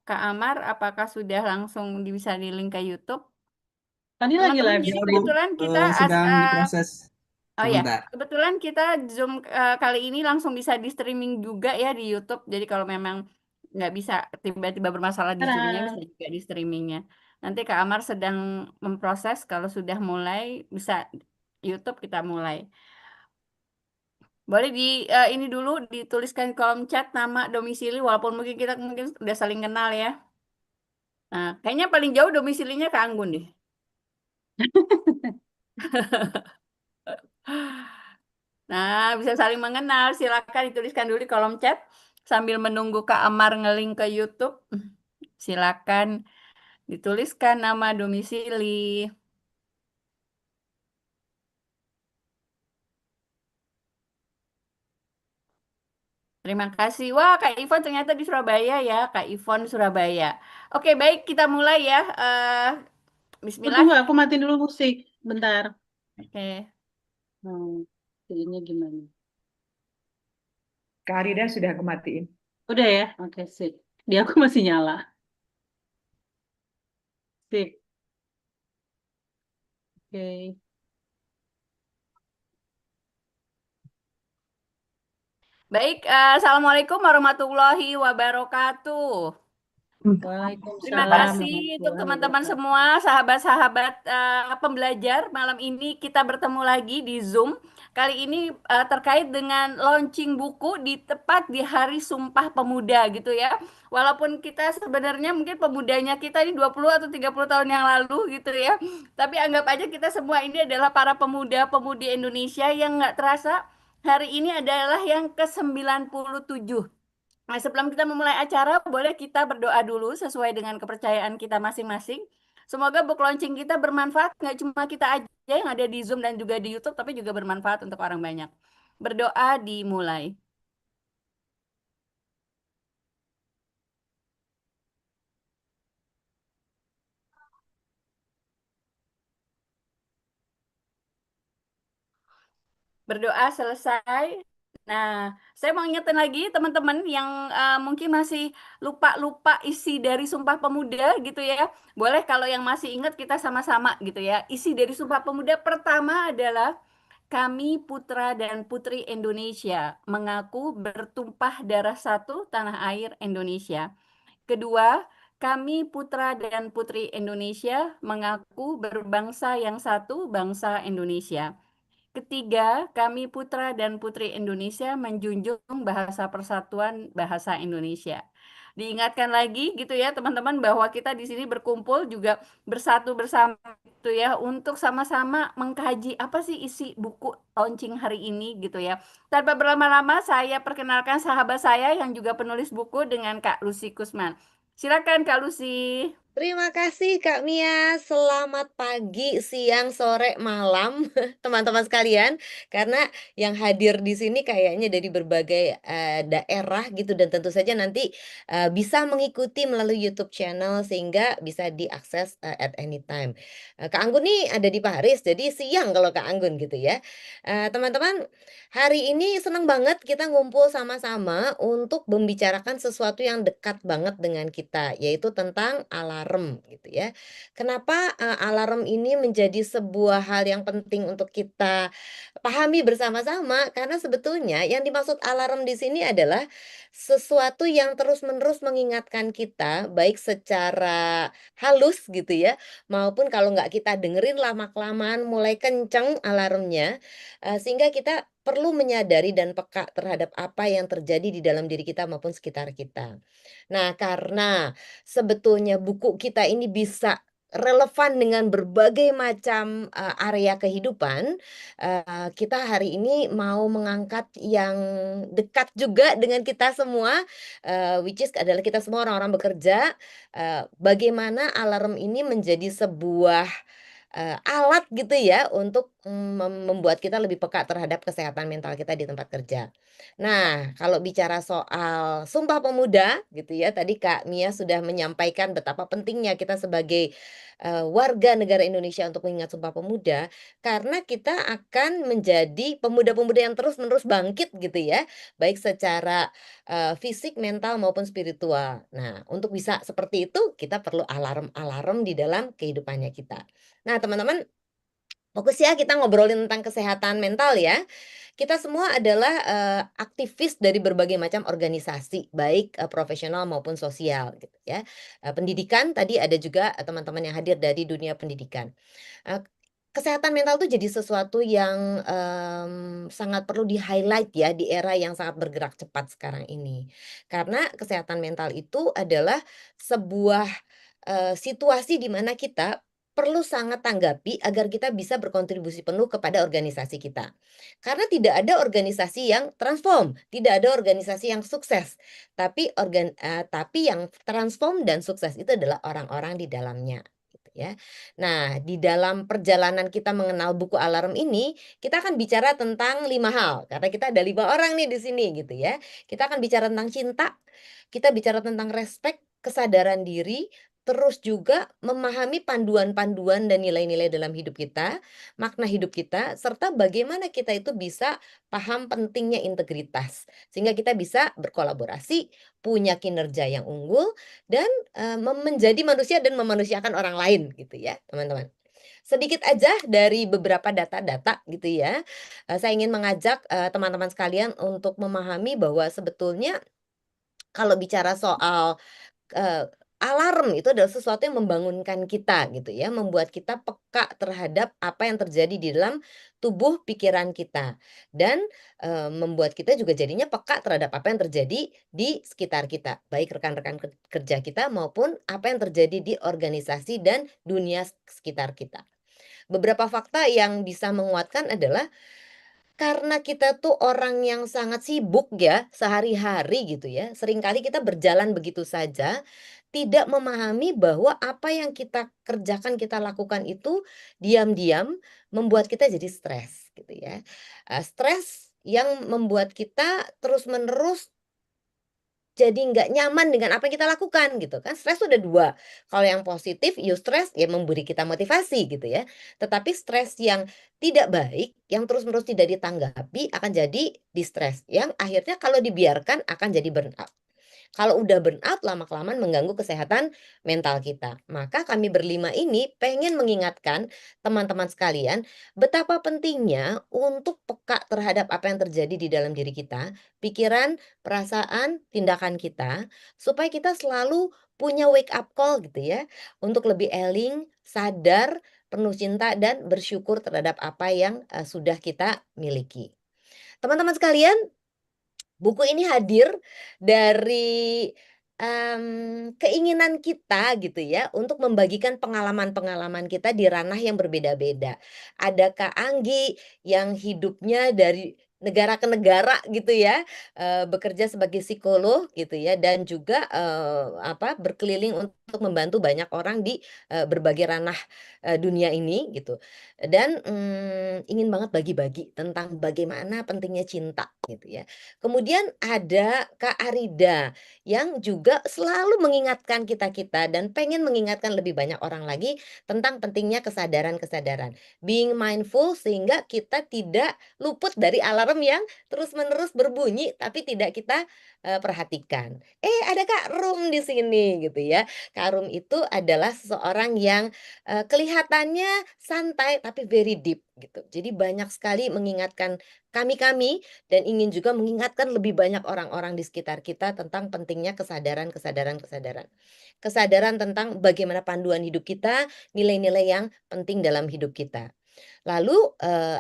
Kak Amar, apakah sudah langsung bisa di link ke YouTube? Tadi lagi Teman-teman, live jadi sih. Ya, Bu. kebetulan kita Sedang diproses oh ya, sebentar. kebetulan kita Zoom kali ini langsung bisa di streaming juga ya di YouTube. Jadi kalau memang nggak bisa tiba-tiba bermasalah di Zoom-nya, bisa Tada. juga di streamingnya. Nanti Kak Amar sedang memproses, kalau sudah mulai bisa YouTube kita mulai. Boleh ini dulu dituliskan di kolom chat nama domisili, walaupun mungkin kita mungkin udah saling kenal ya. Nah, kayaknya paling jauh domisilinya ke Anggun deh. Nah, bisa saling mengenal. Silakan dituliskan dulu di kolom chat sambil menunggu Kak Amar ngelink ke YouTube. Silakan dituliskan nama domisili. Terima kasih. Wah, Kak Ivon ternyata di Surabaya ya, Kak Ivon Surabaya. Oke, baik kita mulai ya. Bismillah. Tunggu, aku matiin dulu musik. Bentar. Oke. Jadinya gimana? Kak Rida sudah kematiin. Udah ya? Oke, sip. Di aku masih nyala. Sip. Oke. Baik, Assalamualaikum warahmatullahi wabarakatuh. Terima Waalaikumsalam kasih untuk warahmatullahi teman-teman wabarakatuh. semua, sahabat-sahabat pembelajar. Malam ini kita bertemu lagi di Zoom. Kali ini terkait dengan launching buku di tepat di Hari Sumpah Pemuda gitu ya. Walaupun kita sebenarnya mungkin pemudanya kita ini 20 atau 30 tahun yang lalu gitu ya. Tapi anggap aja kita semua ini adalah para pemuda-pemudi Indonesia yang nggak terasa hari ini adalah yang ke-97. Nah, sebelum kita memulai acara, boleh kita berdoa dulu sesuai dengan kepercayaan kita masing-masing. Semoga book launching kita bermanfaat, nggak cuma kita aja yang ada di Zoom dan juga di YouTube, tapi juga bermanfaat untuk orang banyak. Berdoa dimulai. Berdoa selesai. Nah, saya mau ingetin lagi teman-teman yang mungkin masih lupa-lupa isi dari Sumpah Pemuda gitu ya. Boleh kalau yang masih ingat kita sama-sama gitu ya. Isi dari Sumpah Pemuda pertama adalah kami putra dan putri Indonesia mengaku bertumpah darah satu tanah air Indonesia. Kedua, kami putra dan putri Indonesia mengaku berbangsa yang satu, bangsa Indonesia. Ketiga, kami putra dan putri Indonesia menjunjung bahasa persatuan bahasa Indonesia. Diingatkan lagi gitu ya teman-teman bahwa kita di sini berkumpul juga bersatu bersama gitu ya untuk sama-sama mengkaji apa sih isi buku launching hari ini gitu ya. Tanpa berlama-lama saya perkenalkan sahabat saya yang juga penulis buku dengan Kak Lucy Kusman. Silakan Kak Lucy. Terima kasih Kak Mia. Selamat pagi, siang, sore, malam teman-teman sekalian. Karena yang hadir di sini kayaknya dari berbagai daerah gitu dan tentu saja nanti bisa mengikuti melalui YouTube channel sehingga bisa diakses at any time. Kak Anggun nih ada di Paris, jadi siang kalau Kak Anggun gitu ya. Teman-teman, hari ini senang banget kita ngumpul sama-sama untuk membicarakan sesuatu yang dekat banget dengan kita, yaitu tentang alarm gitu ya. Kenapa alarm ini menjadi sebuah hal yang penting untuk kita pahami bersama-sama? Karena sebetulnya yang dimaksud alarm di sini adalah sesuatu yang terus-menerus mengingatkan kita, baik secara halus gitu ya, maupun kalau nggak kita dengerin lama-kelamaan mulai kenceng alarmnya, sehingga kita perlu menyadari dan peka terhadap apa yang terjadi di dalam diri kita maupun sekitar kita. Nah, karena sebetulnya buku kita ini bisa relevan dengan berbagai macam area kehidupan, kita hari ini mau mengangkat yang dekat juga dengan kita semua, which is adalah kita semua orang-orang bekerja, bagaimana alarm ini menjadi sebuah alat gitu ya untuk membuat kita lebih peka terhadap kesehatan mental kita di tempat kerja. Nah, kalau bicara soal Sumpah Pemuda gitu ya, tadi Kak Mia sudah menyampaikan betapa pentingnya kita sebagai, warga negara Indonesia untuk mengingat Sumpah Pemuda, karena kita akan menjadi pemuda-pemuda yang terus-menerus bangkit gitu ya, baik secara, fisik, mental maupun spiritual. Nah, untuk bisa seperti itu kita perlu alarm-alarm di dalam kehidupannya kita. Nah, teman-teman, fokus ya kita ngobrolin tentang kesehatan mental ya. Kita semua adalah, aktivis dari berbagai macam organisasi, baik, profesional maupun sosial gitu ya. Pendidikan tadi ada juga, teman-teman yang hadir dari dunia pendidikan. Eee, Kesehatan mental tuh jadi sesuatu yang, sangat perlu di-highlight ya di era yang sangat bergerak cepat sekarang ini. Karena kesehatan mental itu adalah sebuah, situasi di mana kita perlu sangat tanggapi agar kita bisa berkontribusi penuh kepada organisasi kita. Karena tidak ada organisasi yang transform, tidak ada organisasi yang sukses, tapi yang transform dan sukses itu adalah orang-orang di dalamnya, gitu ya. Nah, di dalam perjalanan kita mengenal buku alarm ini, kita akan bicara tentang 5 hal, karena kita ada 5 orang nih di sini gitu ya. Kita akan bicara tentang cinta, kita bicara tentang respek, kesadaran diri, terus juga memahami panduan-panduan dan nilai-nilai dalam hidup kita, makna hidup kita, serta bagaimana kita itu bisa paham pentingnya integritas. Sehingga kita bisa berkolaborasi, punya kinerja yang unggul, dan menjadi manusia dan memanusiakan orang lain gitu ya, teman-teman. Sedikit aja dari beberapa data-data gitu ya, saya ingin mengajak, teman-teman sekalian untuk memahami bahwa sebetulnya kalau bicara soal, alarm itu adalah sesuatu yang membangunkan kita gitu ya, membuat kita peka terhadap apa yang terjadi di dalam tubuh pikiran kita dan, membuat kita juga jadinya peka terhadap apa yang terjadi di sekitar kita, baik rekan-rekan kerja kita maupun apa yang terjadi di organisasi dan dunia sekitar kita. Beberapa fakta yang bisa menguatkan adalah karena kita tuh orang yang sangat sibuk ya, sehari-hari gitu ya, seringkali kita berjalan begitu saja, tidak memahami bahwa apa yang kita kerjakan, kita lakukan itu diam-diam membuat kita jadi stres gitu ya. Stres yang membuat kita terus-menerus jadi nggak nyaman dengan apa yang kita lakukan gitu kan, stres tuh ada 2, kalau yang positif eustress ya memberi kita motivasi gitu ya, tetapi stres yang tidak baik, yang terus-menerus tidak ditanggapi akan jadi distress, yang akhirnya kalau dibiarkan akan jadi burnout. Kalau udah burnout lama-kelamaan mengganggu kesehatan mental kita. Maka kami berlima ini pengen mengingatkan teman-teman sekalian betapa pentingnya untuk peka terhadap apa yang terjadi di dalam diri kita, pikiran, perasaan, tindakan kita, supaya kita selalu punya wake up call gitu ya, untuk lebih eling, sadar, penuh cinta dan bersyukur terhadap apa yang sudah kita miliki. Teman-teman sekalian, buku ini hadir dari, keinginan kita gitu ya untuk membagikan pengalaman-pengalaman kita di ranah yang berbeda-beda. Ada Kak Anggi yang hidupnya dari negara ke negara gitu ya, bekerja sebagai psikolog gitu ya dan juga, berkeliling untuk membantu banyak orang di, berbagai ranah, dunia ini gitu. Dan, ingin banget bagi-bagi tentang bagaimana pentingnya cinta gitu ya. Kemudian ada Kak Arida yang juga selalu mengingatkan kita-kita dan pengen mengingatkan lebih banyak orang lagi tentang pentingnya kesadaran-kesadaran. Being mindful sehingga kita tidak luput dari alarm yang terus-menerus berbunyi tapi tidak kita, perhatikan. Ada Kak Rum di sini gitu ya. Kak Rum itu adalah seseorang yang, kelihatannya santai tapi very deep gitu. Jadi banyak sekali mengingatkan kami-kami dan ingin juga mengingatkan lebih banyak orang-orang di sekitar kita tentang pentingnya kesadaran-kesadaran-kesadaran. Kesadaran tentang bagaimana panduan hidup kita, nilai-nilai yang penting dalam hidup kita. Lalu,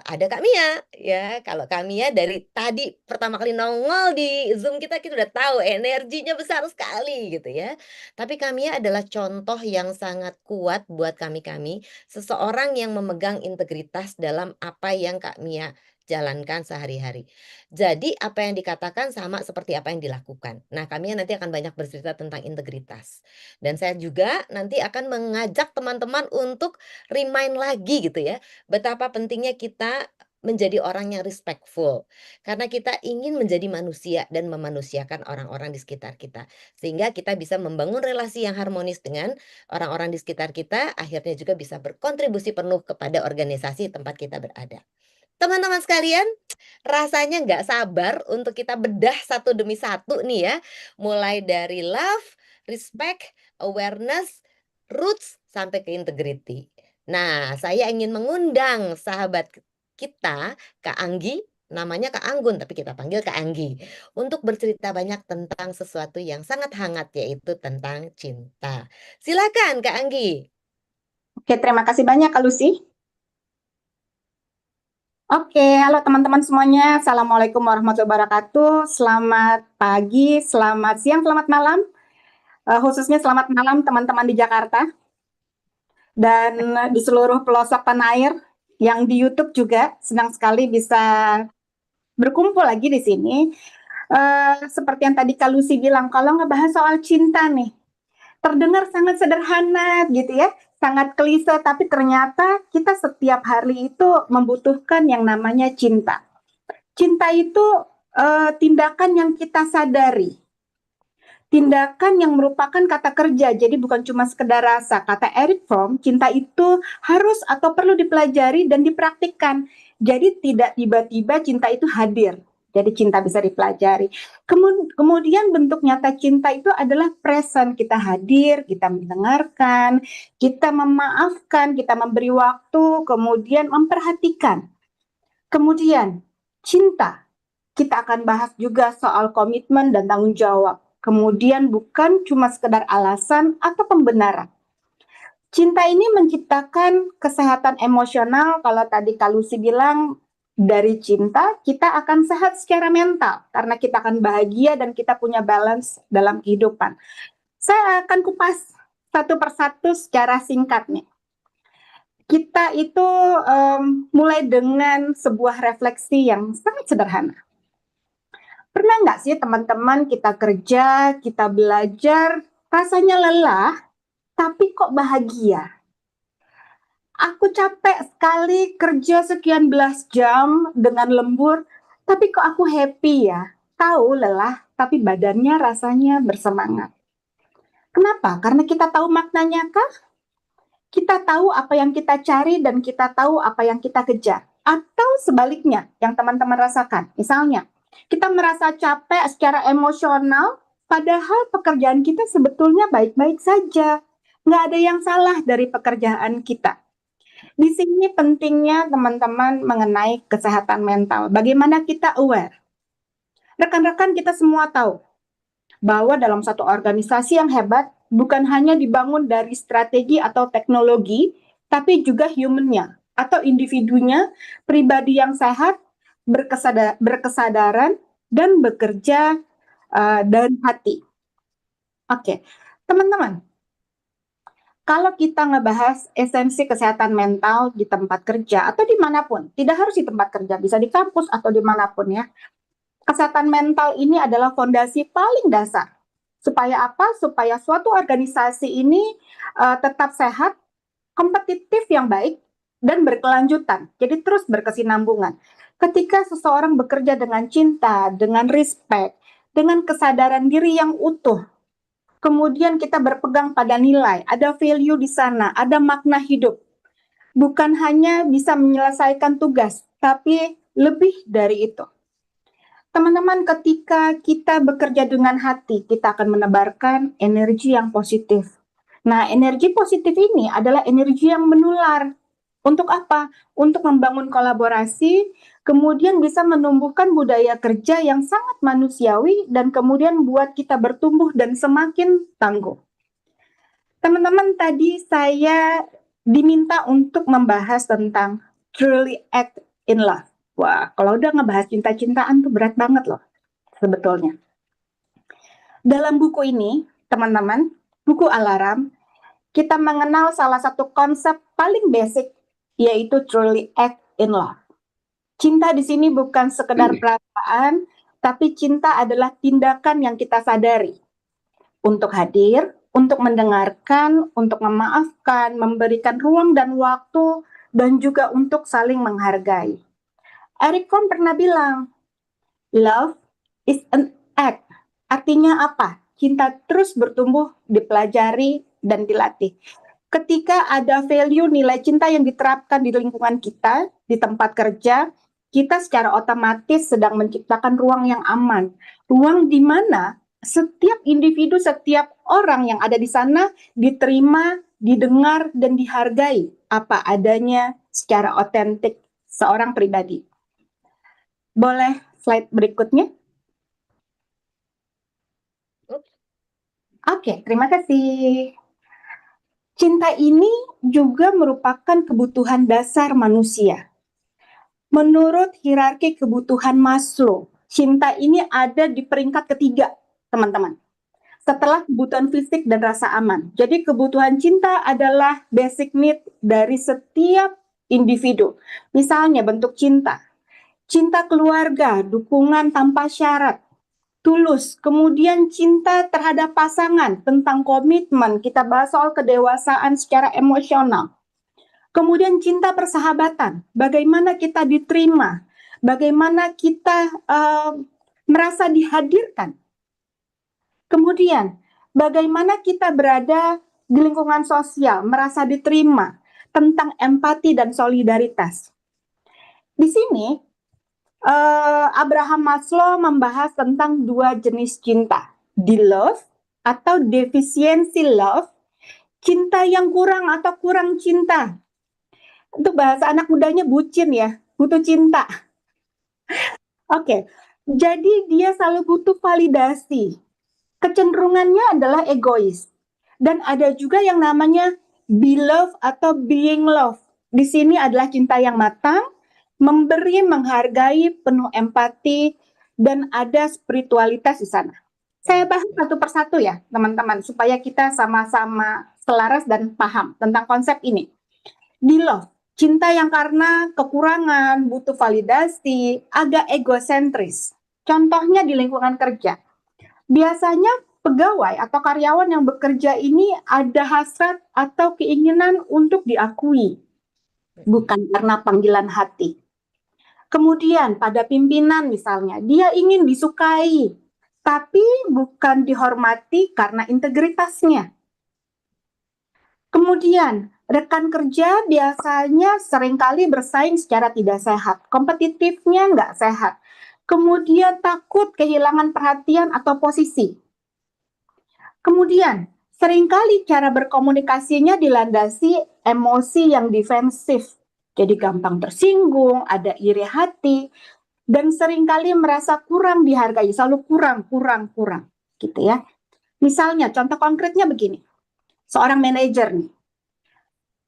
ada Kak Mia, ya. Kalau Kak Mia dari tadi pertama kali nongol di Zoom kita udah tahu energinya besar sekali gitu ya. Tapi Kak Mia adalah contoh yang sangat kuat buat kami-kami, seseorang yang memegang integritas dalam apa yang Kak Mia jalankan sehari-hari. Jadi apa yang dikatakan sama seperti apa yang dilakukan. Nah, kami nanti akan banyak bercerita tentang integritas. Dan saya juga nanti akan mengajak teman-teman untuk remind lagi gitu ya, betapa pentingnya kita menjadi orang yang respectful. Karena kita ingin menjadi manusia dan memanusiakan orang-orang di sekitar kita. Sehingga kita bisa membangun relasi yang harmonis dengan orang-orang di sekitar kita, akhirnya juga bisa berkontribusi penuh kepada organisasi tempat kita berada. Teman-teman sekalian, rasanya nggak sabar untuk kita bedah satu demi satu nih ya. Mulai dari love, respect, awareness, roots, sampai ke integrity. Nah, saya ingin mengundang sahabat kita, Kak Anggi, namanya Kak Anggun, tapi kita panggil Kak Anggi, untuk bercerita banyak tentang sesuatu yang sangat hangat, yaitu tentang cinta. Silakan Kak Anggi. Oke, terima kasih banyak Kak Lucy. Oke, halo teman-teman semuanya. Assalamualaikum warahmatullahi wabarakatuh. Selamat pagi, selamat siang, selamat malam. Khususnya selamat malam teman-teman di Jakarta dan di seluruh pelosok tanah air yang di YouTube juga. Senang sekali bisa berkumpul lagi di sini. Seperti yang tadi Kak Lucy bilang, kalau ngebahas soal cinta nih, terdengar sangat sederhana gitu ya, sangat klise, tapi ternyata kita setiap hari itu membutuhkan yang namanya cinta. Cinta itu tindakan yang kita sadari, tindakan yang merupakan kata kerja, jadi bukan cuma sekedar rasa. Kata Eric Fromm, cinta itu harus atau perlu dipelajari dan dipraktikkan. Jadi tidak tiba-tiba cinta itu hadir. Jadi cinta bisa dipelajari. Kemudian bentuk nyata cinta itu adalah present. Kita hadir, kita mendengarkan, kita memaafkan, kita memberi waktu, kemudian memperhatikan. Kemudian cinta. Kita akan bahas juga soal komitmen dan tanggung jawab. Kemudian bukan cuma sekedar alasan atau pembenaran. Cinta ini menciptakan kesehatan emosional. Kalau tadi Kak Lucy bilang, dari cinta kita akan sehat secara mental karena kita akan bahagia dan kita punya balance dalam kehidupan. Saya akan kupas satu persatu secara singkat nih. Kita itu mulai dengan sebuah refleksi yang sangat sederhana. Pernah nggak sih teman-teman kita kerja, kita belajar, rasanya lelah, tapi kok bahagia? Aku capek sekali kerja sekian belas jam dengan lembur, tapi kok aku happy ya? Tahu lelah, tapi badannya rasanya bersemangat. Kenapa? Karena kita tahu maknanya kah? Kita tahu apa yang kita cari dan kita tahu apa yang kita kejar. Atau sebaliknya, yang teman-teman rasakan. Misalnya, kita merasa capek secara emosional, padahal pekerjaan kita sebetulnya baik-baik saja. Nggak ada yang salah dari pekerjaan kita. Di sini pentingnya teman-teman mengenai kesehatan mental. Bagaimana kita aware? Rekan-rekan kita semua tahu bahwa dalam satu organisasi yang hebat, bukan hanya dibangun dari strategi atau teknologi, tapi juga human-nya atau individunya, pribadi yang sehat, berkesadaran, dan bekerja dari hati. Oke, teman-teman, kalau kita ngebahas esensi kesehatan mental di tempat kerja atau dimanapun, tidak harus di tempat kerja, bisa di kampus atau dimanapun ya, kesehatan mental ini adalah fondasi paling dasar. Supaya apa? Supaya suatu organisasi ini tetap sehat, kompetitif yang baik, dan berkelanjutan. Jadi terus berkesinambungan. Ketika seseorang bekerja dengan cinta, dengan respect, dengan kesadaran diri yang utuh, kemudian kita berpegang pada nilai, ada value di sana, ada makna hidup. Bukan hanya bisa menyelesaikan tugas, tapi lebih dari itu. Teman-teman, ketika kita bekerja dengan hati, kita akan menebarkan energi yang positif. Nah, energi positif ini adalah energi yang menular. Untuk apa? Untuk membangun kolaborasi, kemudian bisa menumbuhkan budaya kerja yang sangat manusiawi, dan kemudian buat kita bertumbuh dan semakin tangguh. Teman-teman, tadi saya diminta untuk membahas tentang truly act in love. Wah, kalau udah ngebahas cinta-cintaan tuh berat banget loh, sebetulnya. Dalam buku ini, teman-teman, buku Alarm, kita mengenal salah satu konsep paling basic, yaitu truly act in love. Cinta di sini bukan sekedar perasaan, tapi cinta adalah tindakan yang kita sadari untuk hadir, untuk mendengarkan, untuk memaafkan, memberikan ruang dan waktu, dan juga untuk saling menghargai. Eric Fromm pernah bilang, love is an act. Artinya apa? Cinta terus bertumbuh, dipelajari, dan dilatih. Ketika ada value nilai cinta yang diterapkan di lingkungan kita, di tempat kerja, kita secara otomatis sedang menciptakan ruang yang aman. Ruang di mana setiap individu, setiap orang yang ada di sana diterima, didengar, dan dihargai apa adanya secara otentik seorang pribadi. Boleh slide berikutnya? Oke, terima kasih. Cinta ini juga merupakan kebutuhan dasar manusia. Menurut hierarki kebutuhan Maslow, cinta ini ada di peringkat ketiga, teman-teman. Setelah kebutuhan fisik dan rasa aman. Jadi kebutuhan cinta adalah basic need dari setiap individu. Misalnya bentuk cinta. Cinta keluarga, dukungan tanpa syarat, tulus. Kemudian cinta terhadap pasangan, tentang komitmen. Kita bahas soal kedewasaan secara emosional. Kemudian cinta persahabatan, bagaimana kita diterima, bagaimana kita merasa dihadirkan. Kemudian, bagaimana kita berada di lingkungan sosial, merasa diterima, tentang empati dan solidaritas. Di sini, Abraham Maslow membahas tentang dua jenis cinta, de-love atau deficiency love, cinta yang kurang atau kurang cinta. Untuk bahasa anak mudanya bucin ya, butuh cinta. Oke, jadi dia selalu butuh validasi. Kecenderungannya adalah egois. Dan ada juga yang namanya be-love atau being love. Di sini adalah cinta yang matang, memberi, menghargai, penuh empati, dan ada spiritualitas di sana. Saya bahas satu persatu ya, teman-teman, supaya kita sama-sama selaras dan paham tentang konsep ini. Be-love. Cinta yang karena kekurangan, butuh validasi, agak egosentris. Contohnya di lingkungan kerja. Biasanya pegawai atau karyawan yang bekerja ini ada hasrat atau keinginan untuk diakui, bukan karena panggilan hati. Kemudian pada pimpinan misalnya, dia ingin disukai, tapi bukan dihormati karena integritasnya. Kemudian, rekan kerja biasanya seringkali bersaing secara tidak sehat, kompetitifnya nggak sehat. Kemudian takut kehilangan perhatian atau posisi. Kemudian, seringkali cara berkomunikasinya dilandasi emosi yang defensif. Jadi gampang tersinggung, ada iri hati, dan seringkali merasa kurang dihargai, selalu kurang, gitu ya. Misalnya, contoh konkretnya begini. Seorang manajer nih.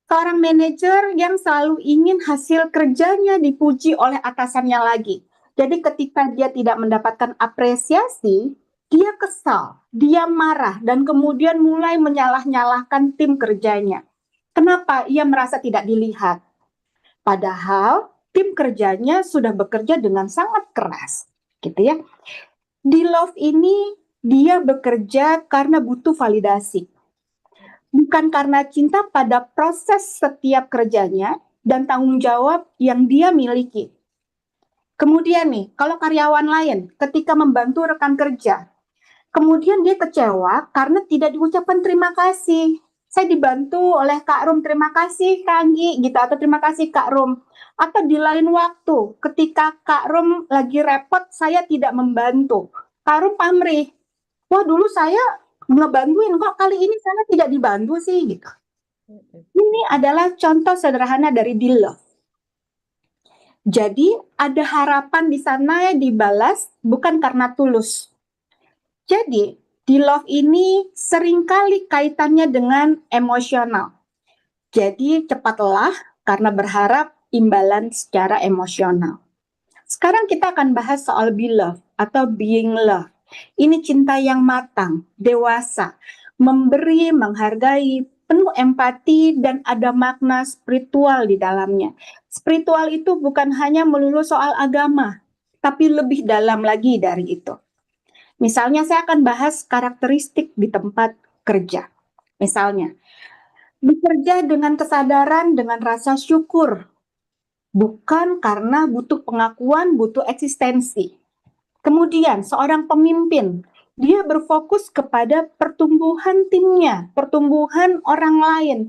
Seorang manajer yang selalu ingin hasil kerjanya dipuji oleh atasannya lagi. Jadi ketika dia tidak mendapatkan apresiasi, dia kesal, dia marah, dan kemudian mulai menyalah-nyalahkan tim kerjanya. Kenapa? Ia merasa tidak dilihat. Padahal tim kerjanya sudah bekerja dengan sangat keras, gitu ya. Di love ini dia bekerja karena butuh validasi. Bukan karena cinta pada proses setiap kerjanya dan tanggung jawab yang dia miliki. Kemudian nih, kalau karyawan lain ketika membantu rekan kerja, kemudian dia kecewa karena tidak diucapkan terima kasih. Saya dibantu oleh Kak Rum, terima kasih Kak Anggi, gitu, atau terima kasih Kak Rum. Atau di lain waktu, ketika Kak Rum lagi repot, saya tidak membantu. Kak Rum pamrih, wah dulu saya ngebantuin, kok kali ini saya tidak dibantu sih, gitu. Ini adalah contoh sederhana dari di-love. Jadi ada harapan di sana dibalas bukan karena tulus. Jadi di-love ini seringkali kaitannya dengan emosional. Jadi cepat lelah karena berharap imbalan secara emosional. Sekarang kita akan bahas soal be-love atau being love. Ini cinta yang matang, dewasa, memberi, menghargai, penuh empati, dan ada makna spiritual di dalamnya. Spiritual itu bukan hanya melulu soal agama, tapi lebih dalam lagi dari itu. Misalnya saya akan bahas karakteristik di tempat kerja. Misalnya, bekerja dengan kesadaran, dengan rasa syukur, bukan karena butuh pengakuan, butuh eksistensi. Kemudian, seorang pemimpin, dia berfokus kepada pertumbuhan timnya, pertumbuhan orang lain,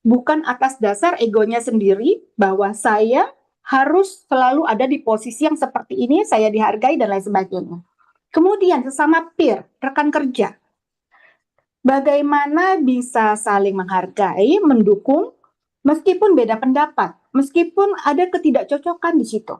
bukan atas dasar egonya sendiri, bahwa saya harus selalu ada di posisi yang seperti ini, saya dihargai, dan lain sebagainya. Kemudian, sesama peer, rekan kerja, bagaimana bisa saling menghargai, mendukung, meskipun beda pendapat, meskipun ada ketidakcocokan di situ.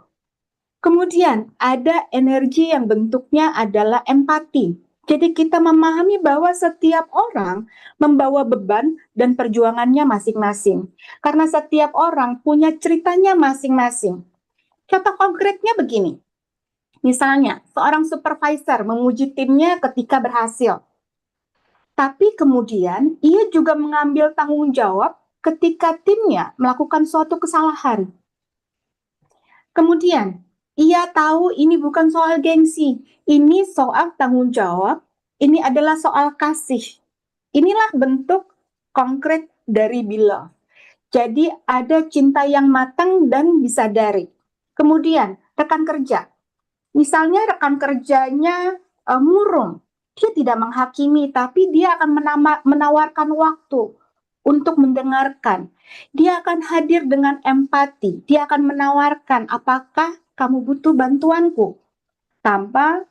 Kemudian ada energi yang bentuknya adalah empati. Jadi kita memahami bahwa setiap orang membawa beban dan perjuangannya masing-masing. Karena setiap orang punya ceritanya masing-masing. Contoh konkretnya begini. Misalnya, seorang supervisor memuji timnya ketika berhasil. Tapi kemudian ia juga mengambil tanggung jawab ketika timnya melakukan suatu kesalahan. Kemudian, ia tahu ini bukan soal gengsi, ini soal tanggung jawab, ini adalah soal kasih. Inilah bentuk konkret dari beloved. Jadi ada cinta yang matang dan disadari. Kemudian, rekan kerja. Misalnya rekan kerjanya murung, dia tidak menghakimi, tapi dia akan menawarkan waktu untuk mendengarkan. Dia akan hadir dengan empati. Dia akan menawarkan, apakah kamu butuh bantuanku? Tanpa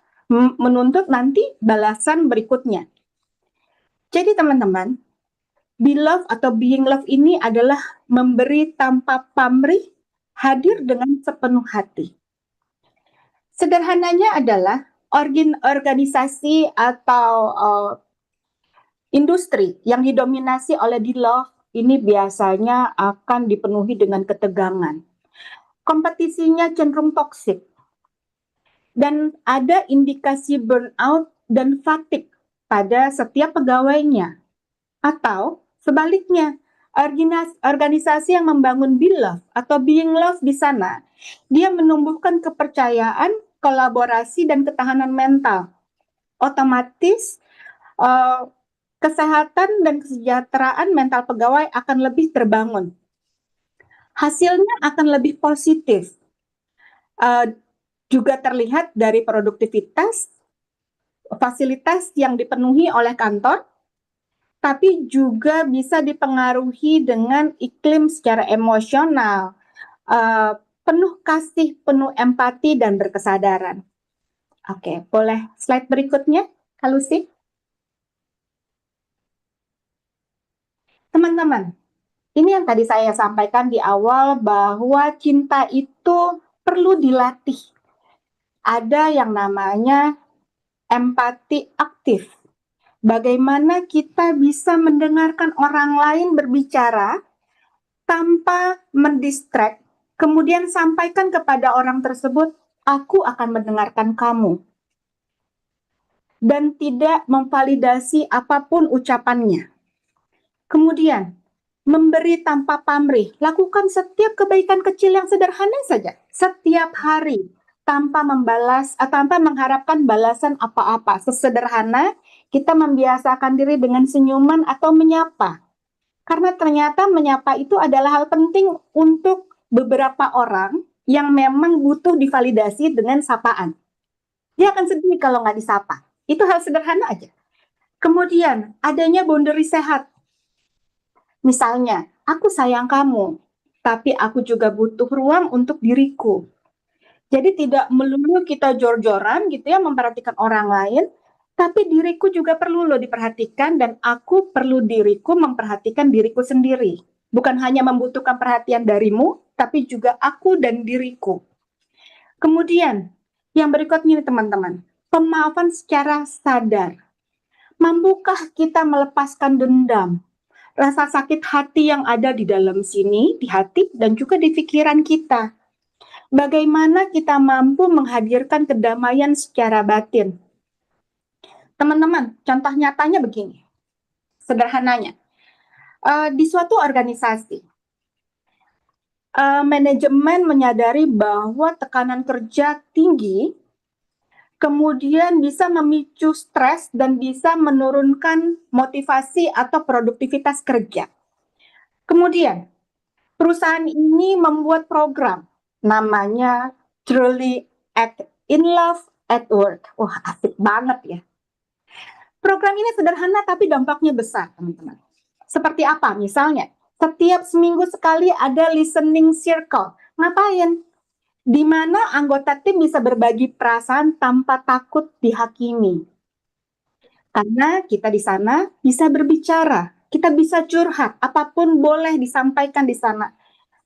menuntut nanti balasan berikutnya. Jadi teman-teman, beloved atau being love ini adalah memberi tanpa pamrih, hadir dengan sepenuh hati. Sederhananya adalah organisasi atau industri yang didominasi oleh beloved ini biasanya akan dipenuhi dengan ketegangan. Kompetisinya cenderung toksik. Dan ada indikasi burnout dan fatigue pada setiap pegawainya. Atau sebaliknya, organisasi yang membangun beloved atau being loved di sana, dia menumbuhkan kepercayaan, kolaborasi, dan ketahanan mental. Otomatis kesehatan dan kesejahteraan mental pegawai akan lebih terbangun. Hasilnya akan lebih positif. Juga terlihat dari produktivitas, fasilitas yang dipenuhi oleh kantor, tapi juga bisa dipengaruhi dengan iklim secara emosional, penuh kasih, penuh empati, dan berkesadaran. Oke, boleh slide berikutnya, Kak Lucy? Teman-teman, ini yang tadi saya sampaikan di awal bahwa cinta itu perlu dilatih. Ada yang namanya empati aktif. Bagaimana kita bisa mendengarkan orang lain berbicara tanpa mendistract, kemudian sampaikan kepada orang tersebut, aku akan mendengarkan kamu. Dan tidak memvalidasi apapun ucapannya. Kemudian, memberi tanpa pamrih. Lakukan setiap kebaikan kecil yang sederhana saja. Setiap hari. Tanpa membalas, tanpa mengharapkan balasan apa-apa. Sesederhana, kita membiasakan diri dengan senyuman atau menyapa. Karena ternyata menyapa itu adalah hal penting untuk beberapa orang yang memang butuh divalidasi dengan sapaan. Dia akan sedih kalau nggak disapa. Itu hal sederhana aja. Kemudian, adanya boundary sehat. Misalnya, aku sayang kamu, tapi aku juga butuh ruang untuk diriku. Jadi tidak melulu kita jor-joran gitu ya, memperhatikan orang lain, tapi diriku juga perlu loh diperhatikan, dan aku perlu diriku memperhatikan diriku sendiri. Bukan hanya membutuhkan perhatian darimu, tapi juga aku dan diriku. Kemudian, yang berikutnya teman-teman, pemaafan secara sadar. Mampukah kita melepaskan dendam? Rasa sakit hati yang ada di dalam sini, di hati, dan juga di pikiran kita. Bagaimana kita mampu menghadirkan kedamaian secara batin? Teman-teman, contoh nyatanya begini. Sederhananya, Di suatu organisasi, manajemen menyadari bahwa tekanan kerja tinggi, kemudian bisa memicu stres dan bisa menurunkan motivasi atau produktivitas kerja. Kemudian, perusahaan ini membuat program namanya Truly in Love at Work. Wah, asik banget ya. Program ini sederhana tapi dampaknya besar, teman-teman. Seperti apa? Misalnya, setiap seminggu sekali ada listening circle. Ngapain? Di mana anggota tim bisa berbagi perasaan tanpa takut dihakimi. Karena kita di sana bisa berbicara, kita bisa curhat, apapun boleh disampaikan di sana.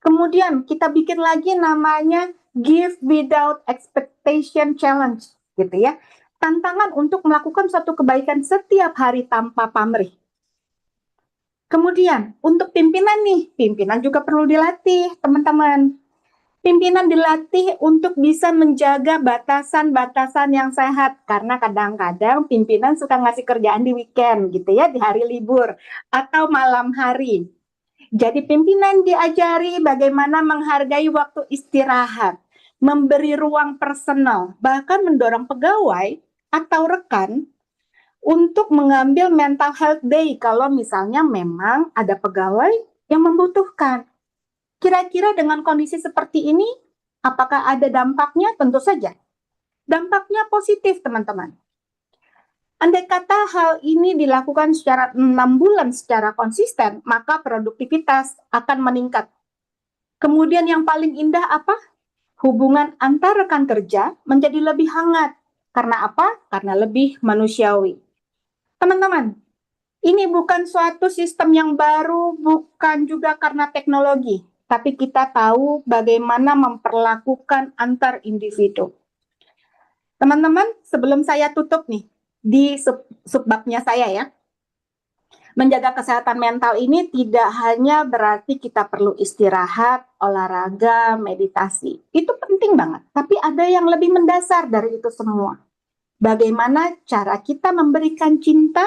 Kemudian kita bikin lagi namanya Give Without Expectation Challenge, gitu ya. Tantangan untuk melakukan suatu kebaikan setiap hari tanpa pamrih. Kemudian untuk pimpinan nih, pimpinan juga perlu dilatih, teman-teman. Pimpinan dilatih untuk bisa menjaga batasan-batasan yang sehat, karena kadang-kadang pimpinan suka ngasih kerjaan di weekend gitu ya, di hari libur atau malam hari. Jadi pimpinan diajari bagaimana menghargai waktu istirahat, memberi ruang personal, bahkan mendorong pegawai atau rekan untuk mengambil mental health day kalau misalnya memang ada pegawai yang membutuhkan. Kira-kira dengan kondisi seperti ini, apakah ada dampaknya? Tentu saja. Dampaknya positif, teman-teman. Andai kata hal ini dilakukan secara 6 bulan secara konsisten, maka produktivitas akan meningkat. Kemudian yang paling indah apa? Hubungan antar rekan kerja menjadi lebih hangat. Karena apa? Karena lebih manusiawi. Teman-teman, ini bukan suatu sistem yang baru, bukan juga karena teknologi, tapi kita tahu bagaimana memperlakukan antar individu. Teman-teman, sebelum saya tutup nih, di subbabnya saya ya, menjaga kesehatan mental ini tidak hanya berarti kita perlu istirahat, olahraga, meditasi. Itu penting banget, tapi ada yang lebih mendasar dari itu semua. Bagaimana cara kita memberikan cinta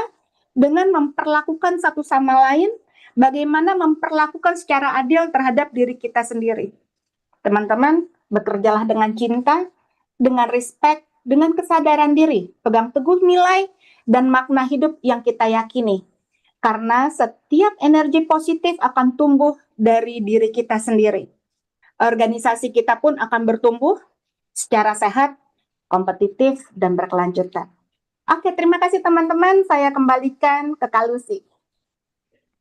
dengan memperlakukan satu sama lain, bagaimana memperlakukan secara adil terhadap diri kita sendiri. Teman-teman, bekerjalah dengan cinta, dengan respect, dengan kesadaran diri, pegang teguh nilai dan makna hidup yang kita yakini. Karena setiap energi positif akan tumbuh dari diri kita sendiri. Organisasi kita pun akan bertumbuh secara sehat, kompetitif, dan berkelanjutan. Oke, terima kasih teman-teman. Saya kembalikan ke Kak Lucy.